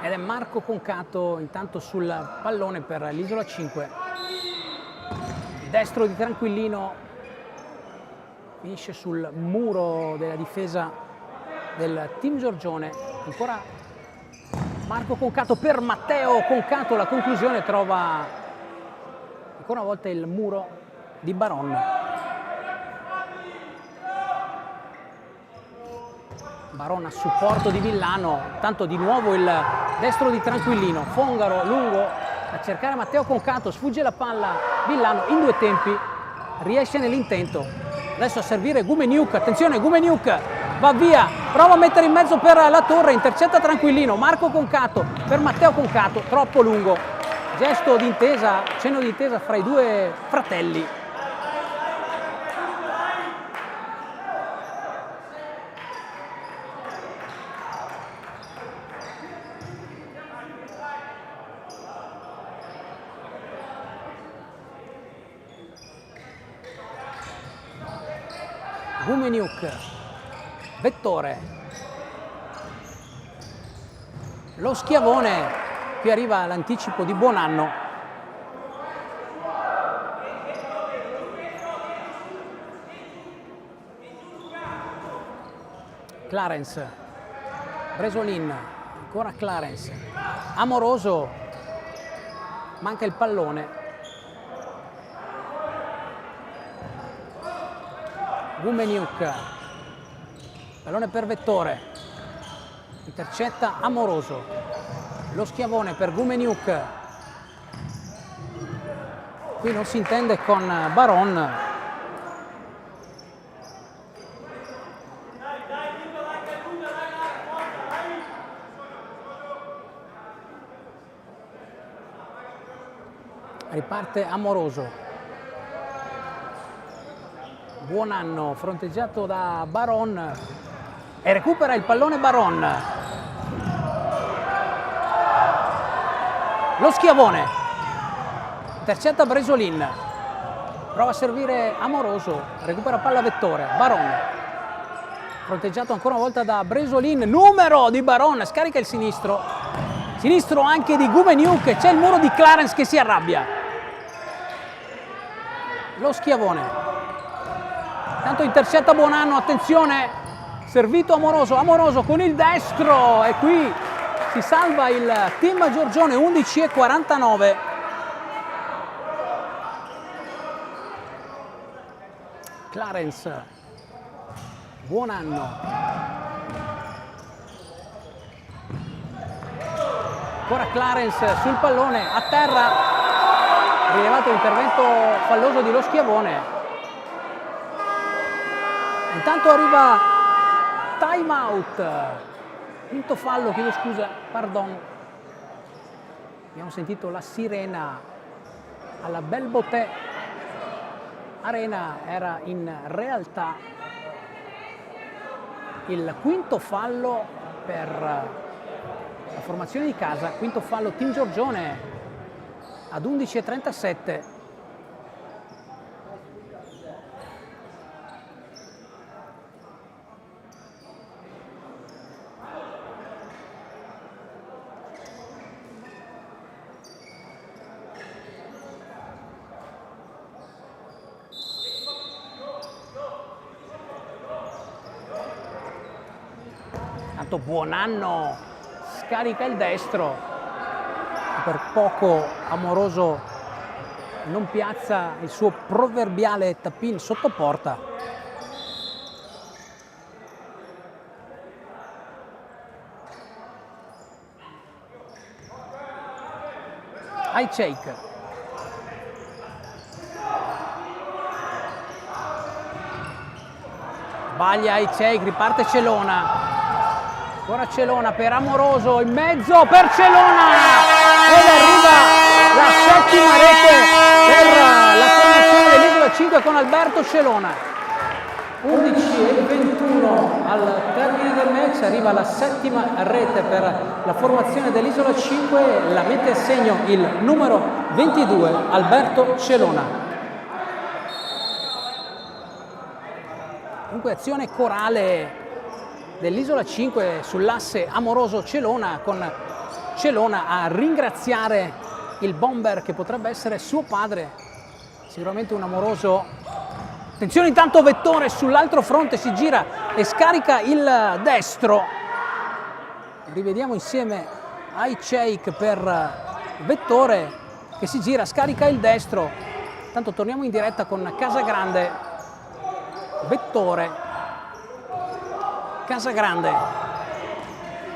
Ed è Marco Concato intanto sul pallone per l'Isola 5. Il destro di Tranquillino finisce sul muro della difesa del team Giorgione. Ancora Marco Concato per Matteo Concato, la conclusione trova ancora una volta il muro di Baron. Baron a supporto di Villano, tanto di nuovo il destro di Tranquillino, Fongaro lungo a cercare Matteo Concato, sfugge la palla Villano in due tempi, riesce nell'intento, adesso a servire Gumeniuk, attenzione Gumeniuk, va via, prova a mettere in mezzo per la torre, intercetta Tranquillino, Marco Concato per Matteo Concato, troppo lungo, gesto di intesa, cenno di intesa fra i due fratelli. Gumeniuk, Vettore, lo schiavone, qui arriva l'anticipo di Buonanno, Clarence, Bresolin, ancora Clarence, Amoroso, manca il pallone, Gumeniuk, pallone per Vettore, intercetta Amoroso, lo schiavone per Gumeniuk, qui non si intende con Baron, riparte Amoroso. Buonanno fronteggiato da Baron e recupera il pallone Baron. Lo schiavone intercetta Bresolin, prova a servire Amoroso, recupera palla Vettore, Baron fronteggiato ancora una volta da Bresolin, numero di Baron, scarica il sinistro anche di Gumeniuk, c'è il muro di Clarence che si arrabbia. Lo schiavone tanto intercetta Buonanno, attenzione, servito Amoroso con il destro e qui si salva il team Giorgione, 11:49. Clarence, Buonanno, ancora Clarence sul pallone, a terra, rilevato l'intervento falloso di lo schiavone. Intanto arriva time out, quinto fallo, chiedo scusa, pardon. Abbiamo sentito la sirena alla Belboté Arena, era in realtà il quinto fallo per la formazione di casa, quinto fallo team Giorgione ad 11:37. Tanto Buonanno scarica il destro, per poco Amoroso non piazza il suo proverbiale tap-in sotto porta. Ajčejk, sbaglia Ajčejk, riparte Celona. Ora Celona per Amoroso, in mezzo per Celona ed arriva la settima rete per la formazione dell'Isola 5 con Alberto Celona. 11:21 al termine del match, arriva la settima rete per la formazione dell'Isola 5, la mette a segno il numero 22 Alberto Celona. Comunque azione corale dell'Isola 5 sull'asse Amoroso-Celona, con Celona a ringraziare il bomber che potrebbe essere suo padre, sicuramente un Amoroso. Attenzione intanto Vettore sull'altro fronte, si gira e scarica il destro. Rivediamo insieme High Shake per Vettore che si gira, scarica il destro. Intanto torniamo in diretta con Casagrande, Vettore, Casagrande,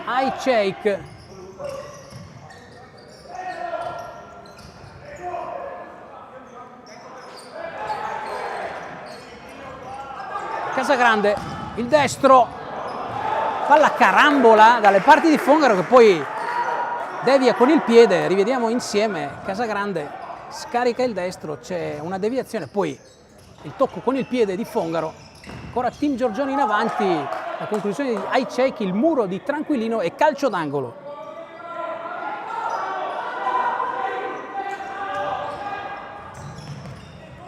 High Shake. Casagrande, il destro, palla carambola dalle parti di Fongaro che poi devia con il piede, rivediamo insieme. Casagrande scarica il destro, c'è una deviazione, poi il tocco con il piede di Fongaro, ancora Team Giorgione in avanti, la conclusione di High Shake, il muro di Tranquillino e calcio d'angolo.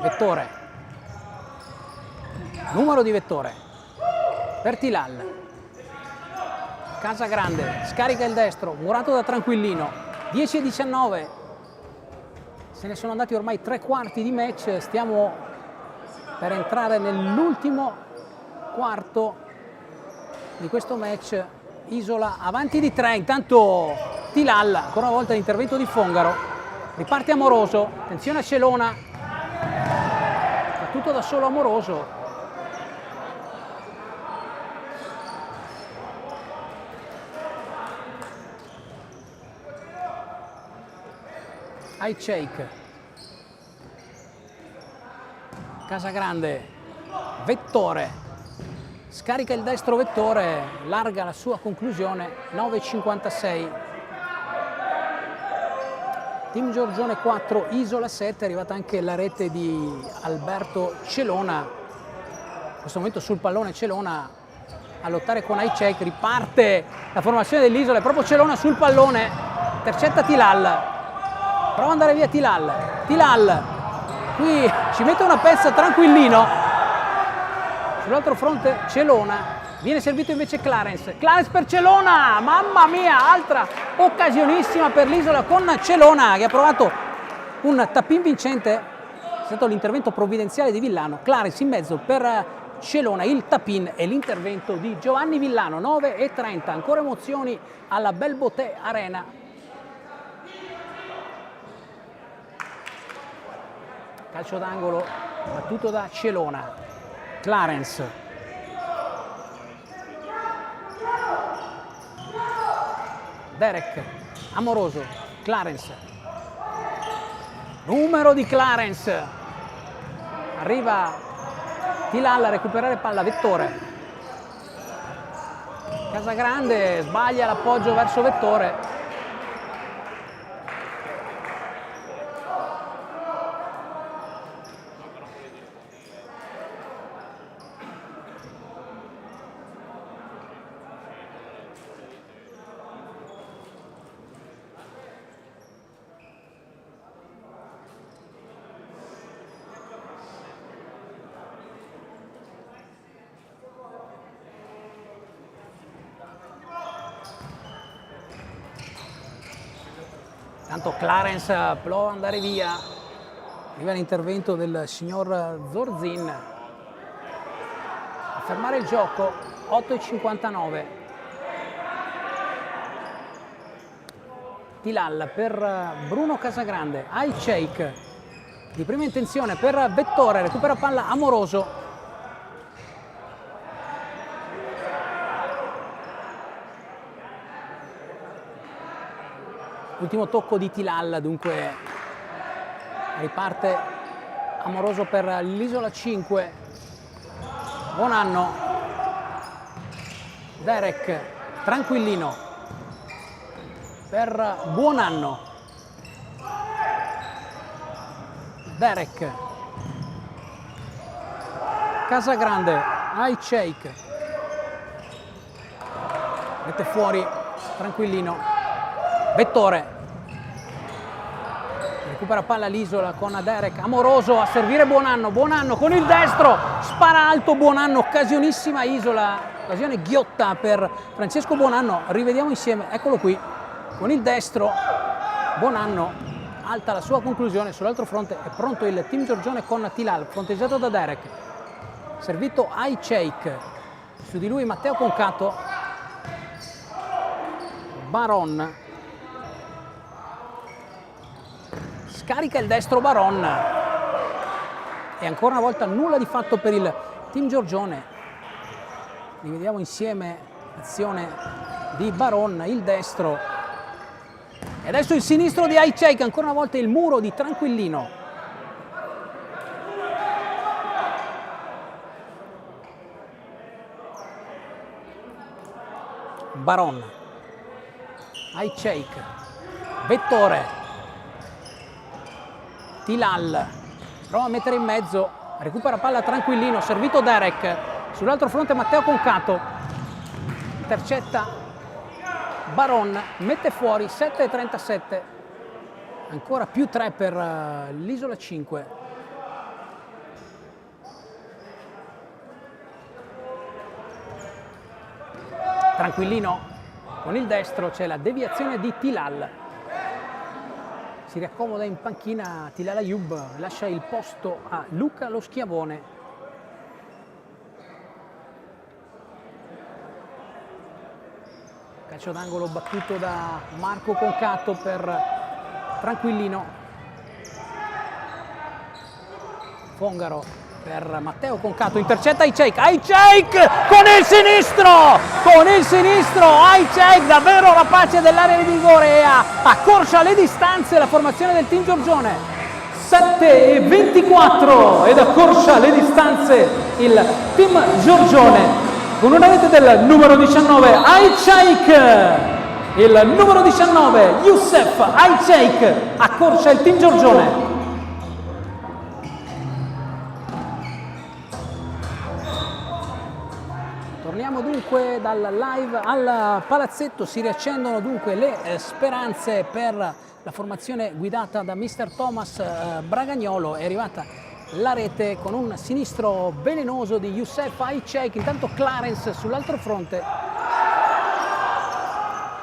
Vettore, numero di Vettore per Tilal. Casagrande scarica il destro, murato da Tranquillino, 10-19, se ne sono andati ormai 3/4 di match, stiamo per entrare nell'ultimo quarto di questo match. Isola avanti di 3, intanto Tilal, ancora una volta l'intervento di Fongaro, riparte Amoroso, attenzione a Celona, fa tutto da solo Amoroso. High Shake, Casagrande, Vettore, scarica il destro Vettore, larga la sua conclusione, 9,56. Team Giorgione 4, Isola 7, è arrivata anche la rete di Alberto Celona, in questo momento sul pallone Celona a lottare con High Shake, riparte la formazione dell'Isola, è proprio Celona sul pallone, intercetta Tilal. Prova ad andare via Tilal, Tilal, qui ci mette una pezza Tranquillino, sull'altro fronte Celona, viene servito invece Clarence, Clarence per Celona, mamma mia, altra occasionissima per l'Isola con Celona che ha provato un tap-in vincente, è stato l'intervento provvidenziale di Villano, Clarence in mezzo per Celona, il tap-in e l'intervento di Giovanni Villano, 9,30, ancora emozioni alla Belboté Arena. Calcio d'angolo battuto da Celona, Clarence, Derek, Amoroso, Clarence, numero di Clarence, arriva Tilal a recuperare palla, Vettore, Casagrande sbaglia l'appoggio verso Vettore. Tanto Clarence prova ad andare via, arriva l'intervento del signor Zorzin a fermare il gioco, 8,59. Tilal per Bruno Casagrande, High Shake di prima intenzione per Vettore, recupera palla Amoroso. Ultimo tocco di Tilal, dunque riparte Amoroso per l'Isola 5. Buon anno. Derek, Tranquillino per Buon anno. Derek, Casagrande, High Shake, mette fuori Tranquillino, Vettore, recupera palla l'Isola con Derek, Amoroso a servire Buon anno con il destro, spara alto Buon anno, occasionissima Isola, occasione ghiotta per Francesco Buon anno, rivediamo insieme, eccolo qui, con il destro, Buon anno, alta la sua conclusione, sull'altro fronte è pronto il Team Giorgione con Tilal, fronteggiato da Derek, servito High Shake, su di lui Matteo Concato, Baron, scarica il destro Baron e ancora una volta nulla di fatto per il team Giorgione. Rivediamo insieme l'azione di Baron, il destro e adesso il sinistro di Ajcek, ancora una volta il muro di Tranquillino. Baron, Ajcek, Vettore, Tilal, prova a mettere in mezzo, recupera palla Tranquillino, servito Derek, sull'altro fronte Matteo Concato, intercetta Baron, mette fuori 7,37, ancora più 3 per l'Isola 5. Tranquillino con il destro, c'è la deviazione di Tilal, si riaccomoda in panchina Tilal Ayub, lascia il posto a Luca Lo Schiavone. Calcio d'angolo battuto da Marco Concato per Tranquillino, Fongaro per Matteo Concato, intercetta Ajcek, Ajcek con il sinistro, Ajcek davvero rapace dell'area di rigore e accorcia le distanze la formazione del team Giorgione, 7,24 ed accorcia le distanze il team Giorgione con una rete del numero 19 Ajcek, il numero 19 Youssef Ajcek accorcia il team Giorgione. Torniamo dunque dal live al palazzetto, si riaccendono dunque le speranze per la formazione guidata da mister Thomas Bragagnolo. È arrivata la rete con un sinistro velenoso di Youssef Ajcek, intanto Clarence sull'altro fronte.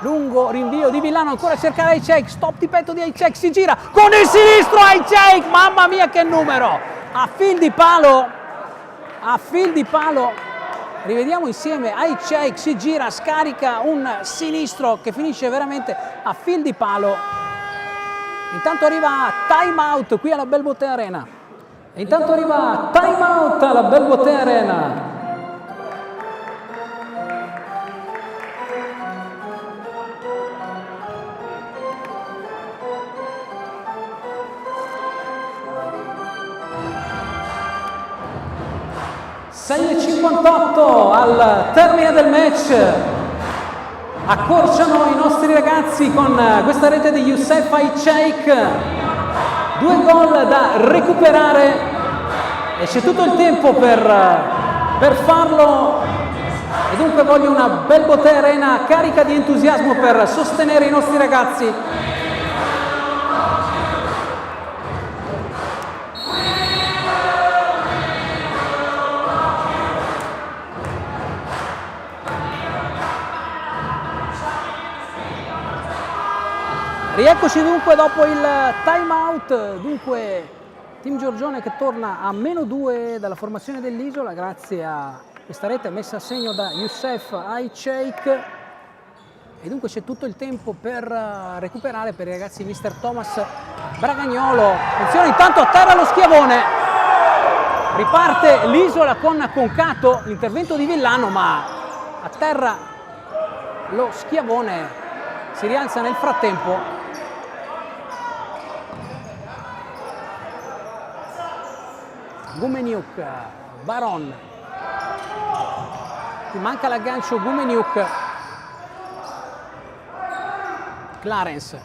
Lungo rinvio di Villano, ancora a cercare Ajcek, stop di petto di Ajcek, si gira con il sinistro Ajcek, mamma mia che numero! A fil di palo! Rivediamo insieme, Ajcek si gira, scarica un sinistro che finisce veramente a fil di palo. Intanto arriva time out qui alla Belbotea Arena. 6,58 al termine del match, accorciano i nostri ragazzi con questa rete di Youssef Ajcek, 2 gol da recuperare e c'è tutto il tempo per farlo e dunque voglio una Belbotea Arena carica di entusiasmo per sostenere i nostri ragazzi. Rieccoci dunque dopo il time out, dunque team Giorgione che torna a -2 dalla formazione dell'Isola grazie a questa rete messa a segno da Youssef Ajcek e dunque c'è tutto il tempo per recuperare per i ragazzi di mister Thomas Bragagnolo. Attenzione, intanto a terra lo Schiavone, riparte l'Isola con Concato, l'intervento di Villano ma a terra lo Schiavone si rialza nel frattempo. Gumeniuk, Baron, manca l'aggancio Gumeniuk, Clarence,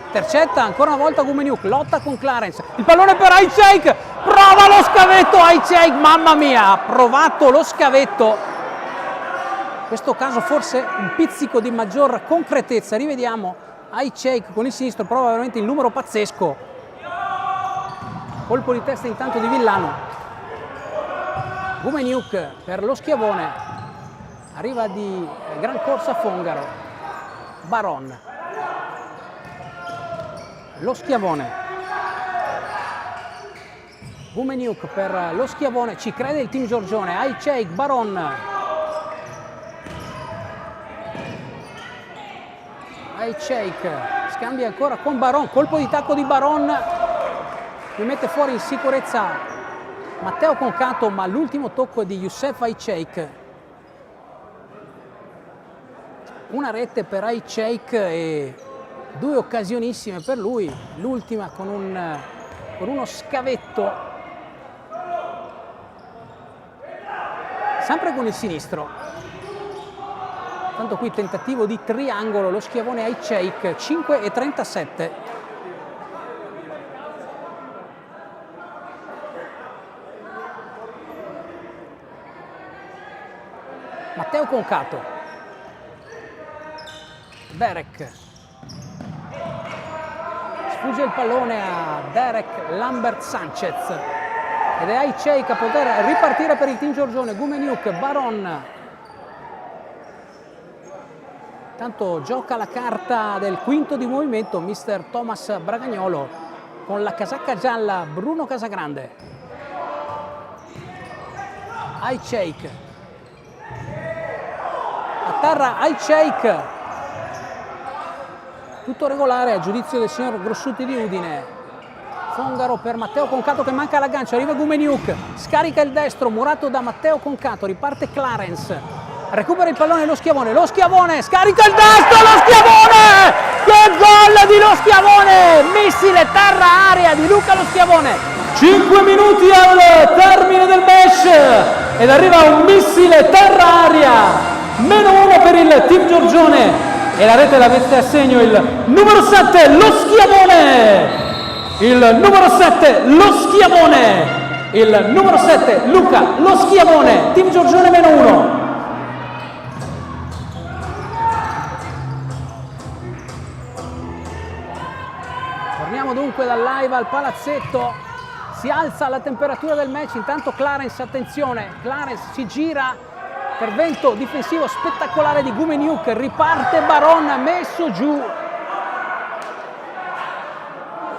intercetta ancora una volta Gumeniuk, lotta con Clarence, il pallone per Ajcek, prova lo scavetto Ajcek, mamma mia, ha provato lo scavetto, in questo caso forse un pizzico di maggior concretezza, rivediamo Ajcek con il sinistro, prova veramente il numero pazzesco, colpo di testa intanto di Villano. Gumeniuk per lo Schiavone, arriva di gran corsa Fongaro, Baron, lo Schiavone, Gumeniuk per lo Schiavone, ci crede il team Giorgione, Ajcek, Baron, Ajcek scambia ancora con Baron, colpo di tacco di Baron qui mette fuori in sicurezza Matteo Concato, ma l'ultimo tocco è di Youssef Aït-Cheikh. Una rete per Aït-Cheikh e 2 occasionissime per lui, l'ultima con uno scavetto, sempre con il sinistro. Tanto qui tentativo di triangolo, lo schiavone Aït-Cheikh, 5,37. Matteo Concato, Derek, sfugge il pallone a Derek Lambert Sanchez ed è Aït-Cheikh a poter ripartire per il team Giorgione. Gumeniuk, Baron, tanto gioca la carta del quinto di movimento mister Thomas Bragagnolo con la casacca gialla Bruno Casagrande. Aït-Cheikh, a terra Aït-Cheikh, tutto regolare a giudizio del signor Grossuti di Udine. Fongaro per Matteo Concato che manca l'aggancio, arriva Gumeniuk, scarica il destro, murato da Matteo Concato, riparte Clarence, recupera il pallone lo Schiavone, scarica il destro, lo Schiavone! Che gol di Lo Schiavone! Missile terra-aria di Luca Lo Schiavone. 5 minuti al termine del match ed arriva un missile terra-aria. -1 per il team Giorgione e la rete la mette a segno il numero 7, Lo Schiavone! Il numero 7, Lo Schiavone! Il numero 7, Luca Lo Schiavone, team Giorgione -1. Torniamo dunque dal live al palazzetto, si alza la temperatura del match, intanto Clarence, attenzione, Clarence si gira, intervento difensivo spettacolare di Gumeniuk, riparte Baron, messo giù.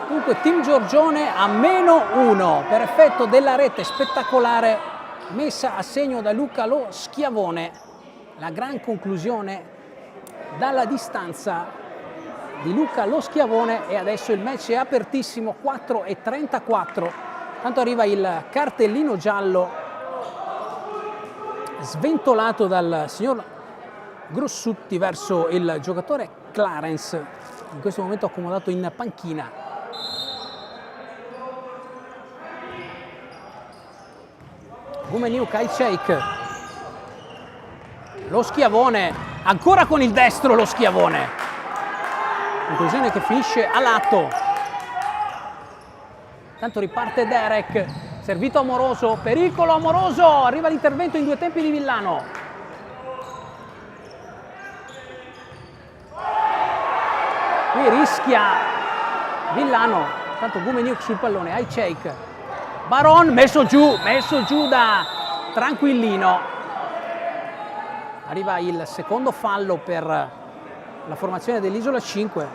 Dunque team Giorgione a -1 per effetto della rete spettacolare messa a segno da Luca Lo Schiavone. La gran conclusione dalla distanza di Luca Lo Schiavone e adesso il match è apertissimo, 4,34. Tanto arriva il cartellino giallo sventolato dal signor Grossuti verso il giocatore Clarence, in questo momento accomodato in panchina. Gumeniuk, Aït-Cheikh, Lo Schiavone, ancora con il destro Lo Schiavone, conclusione che finisce a lato. Tanto riparte Derek, servito Amoroso, pericolo Amoroso, arriva l'intervento in 2 tempi di Villano. Qui rischia Villano, tanto Gumeniuk sul pallone, Aït-Cheikh, Baron messo giù da Tranquillino. Arriva il secondo fallo per la formazione dell'Isola 5.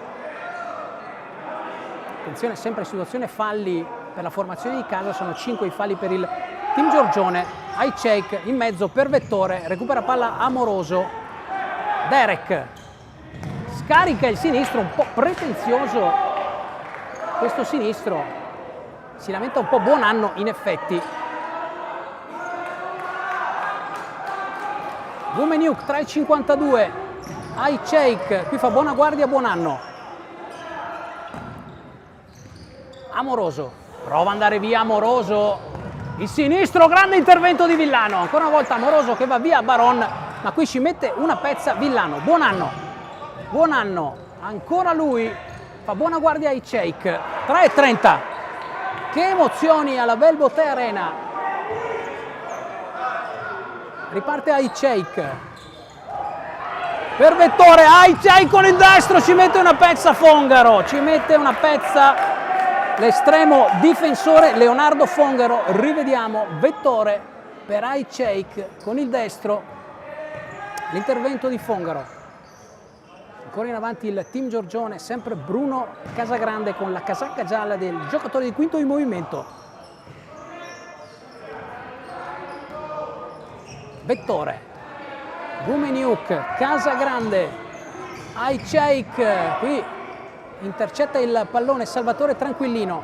Attenzione, sempre in situazione falli per la formazione di casa, sono 5 i falli per il team Giorgione. Aït-Cheikh in mezzo per Vettore, recupera palla Amoroso, Derek scarica il sinistro, un po' pretenzioso questo sinistro, si lamenta un po' Buonanno in effetti. Gumeniuk 3,52, Aït-Cheikh, qui fa buona guardia Buonanno. Amoroso, prova ad andare via Amoroso, il sinistro, grande intervento di Villano, ancora una volta Amoroso che va via Baron, ma qui ci mette una pezza Villano. Buonanno, ancora lui, fa buona guardia Aït-Cheikh, 3,30, che emozioni alla Bell Botè Arena, riparte Aït-Cheikh, per Vettore, Aït-Cheikh con il destro, ci mette una pezza Fongaro, l'estremo difensore Leonardo Fongaro. Rivediamo Vettore per Aït-Cheikh con il destro, l'intervento di Fongaro. Ancora in avanti il team Giorgione, sempre Bruno Casagrande con la casacca gialla del giocatore di quinto in movimento. Vettore, Gumeniuk, Casagrande, Aït-Cheikh, qui intercetta il pallone Salvatore Tranquillino.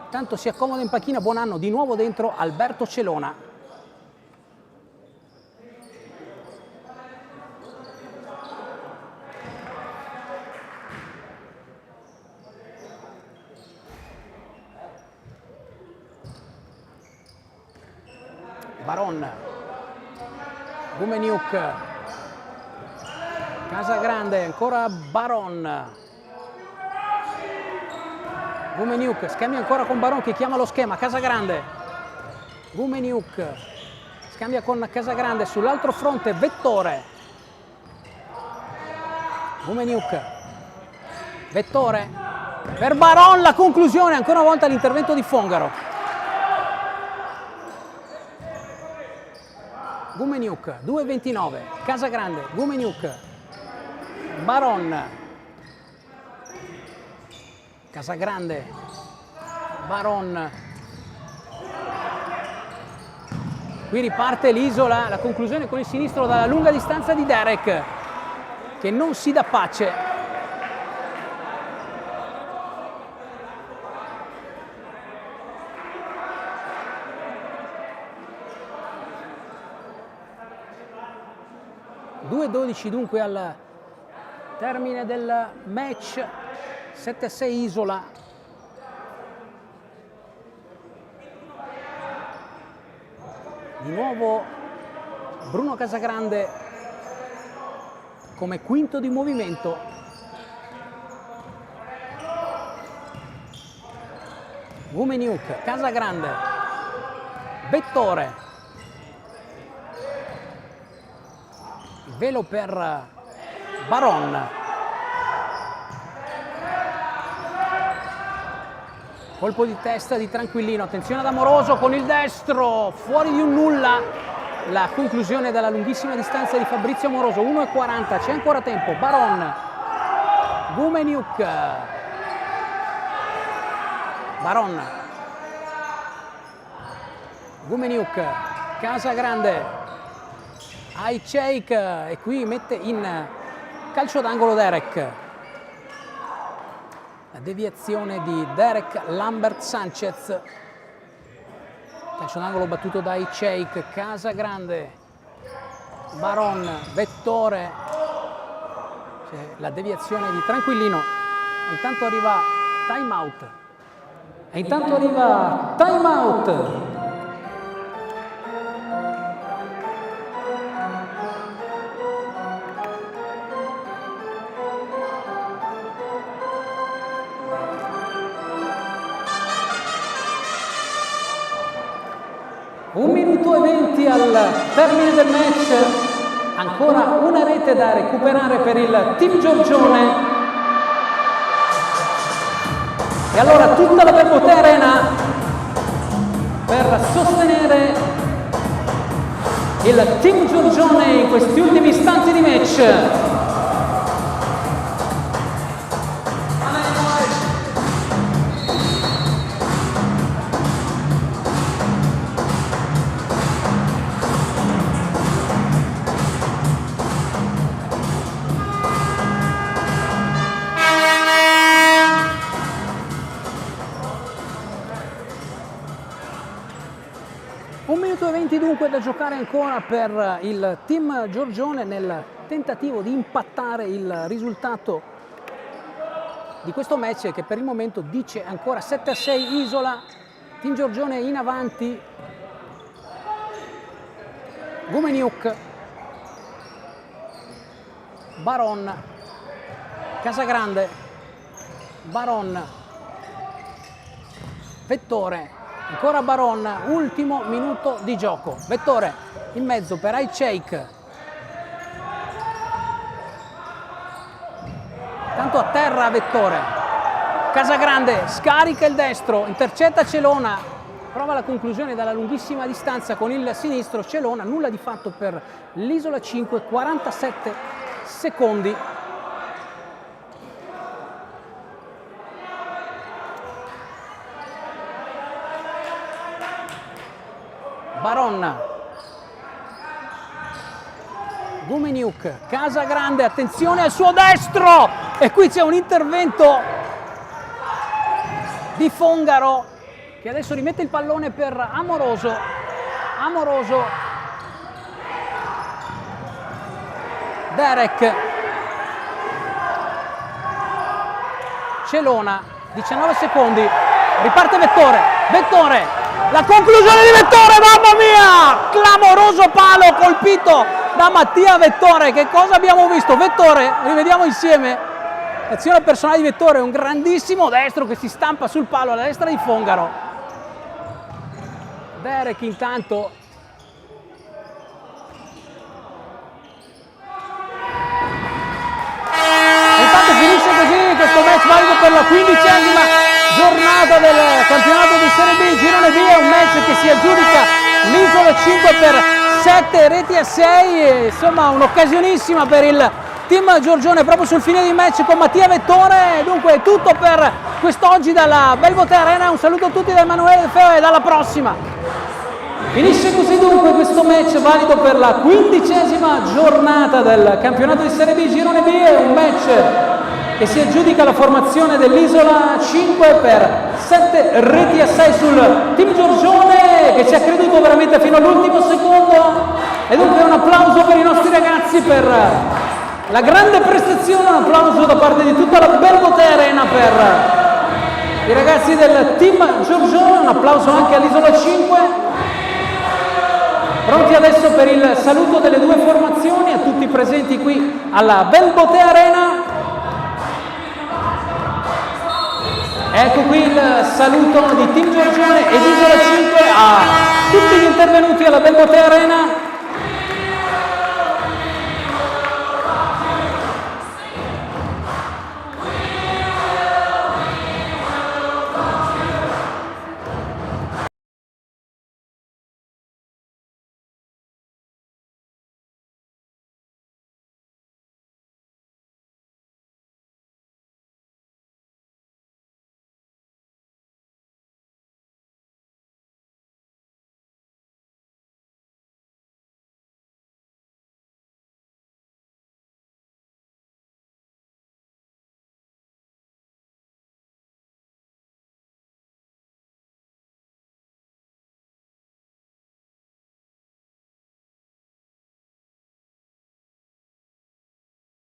Tanto si accomoda in panchina, buon anno di nuovo dentro Alberto Celona. Baron, Gumeniuk, Casagrande, ancora Baron. Gumeniuk, scambia ancora con Baron che chiama lo schema, Casagrande. Gumeniuk, scambia con Casagrande, sull'altro fronte Vettore. Gumeniuk, Vettore, per Baron la conclusione, ancora una volta l'intervento di Fongaro. Gumeniuk, 2,29, Casagrande, Gumeniuk, Baron, Casagrande, Baron. Qui riparte l'Isola, la conclusione con il sinistro dalla lunga distanza di Derek, che non si dà pace. (2:12) dunque al termine del match, 7-6 Isola. Di nuovo Bruno Casagrande come quinto di movimento. Gumeniuk, Casagrande, Vettore. Il velo per Baron. Colpo di testa di Tranquillino, attenzione ad Amoroso con il destro, fuori di un nulla. La conclusione dalla lunghissima distanza di Fabrizio Amoroso, 1,40, c'è ancora tempo. Baron, Gumeniuk, Baron, Gumeniuk, Casagrande, Sheikh, e qui mette in calcio d'angolo Derek. La deviazione di Derek Lambert Sanchez. Calcio d'angolo battuto da Sheikh, Casagrande, Baron, Vettore. C'è la deviazione di Tranquillino. Intanto arriva time out. E intanto arriva time out. Un minuto e 20 al termine del match, ancora una rete da recuperare per il team Giorgione. E allora tutta la Belbotea Arena per sostenere il team Giorgione in questi ultimi istanti di match. Dunque da giocare ancora per il team Giorgione nel tentativo di impattare il risultato di questo match, che per il momento dice ancora 7-6 Isola, team Giorgione in avanti. Gumeniuk, Baron, Casagrande, Baron, Vettore. Ancora Baron, ultimo minuto di gioco. Vettore in mezzo per Sheikh. Tanto a terra Vettore. Casagrande scarica il destro, intercetta Celona. Prova la conclusione dalla lunghissima distanza con il sinistro. Celona, nulla di fatto per l'Isola 5, 47 secondi. Baron, Gumeniuk, Casagrande, attenzione al suo destro, e qui c'è un intervento di Fongaro che adesso rimette il pallone per Amoroso. Derek, Celona, 19 secondi, riparte Vettore, la conclusione di Vettore, mamma mia, clamoroso palo colpito da Mattia Vettore. Che cosa abbiamo visto? Vettore, rivediamo insieme l'azione personale di Vettore, un grandissimo destro che si stampa sul palo alla destra di Fongaro. Derek intanto finisce così questo match valido per la 15ª giornata del campionato di Serie B Girone B. È un match che si aggiudica l'Isola 5 per 7 reti a 6, insomma un'occasionissima per il team Giorgione proprio sul fine di match con Mattia Vettore. Dunque è tutto per quest'oggi dalla Belbotea Arena, un saluto a tutti da Emanuele Feo e alla prossima. Finisce così dunque questo match valido per la 15ª giornata del campionato di Serie B Girone B. È un match che si aggiudica la formazione dell'Isola 5 per 7 reti a 6 sul team Giorgione, che ci ha creduto veramente fino all'ultimo secondo. E dunque un applauso per i nostri ragazzi per la grande prestazione, un applauso da parte di tutta la Belbotea Arena per i ragazzi del team Giorgione, un applauso anche all'Isola 5. Pronti adesso per il saluto delle due formazioni a tutti presenti qui alla Belbotea Arena. Ecco qui il saluto di Team Giorgione ed Isola 5 a tutti gli intervenuti alla Belbotea Arena.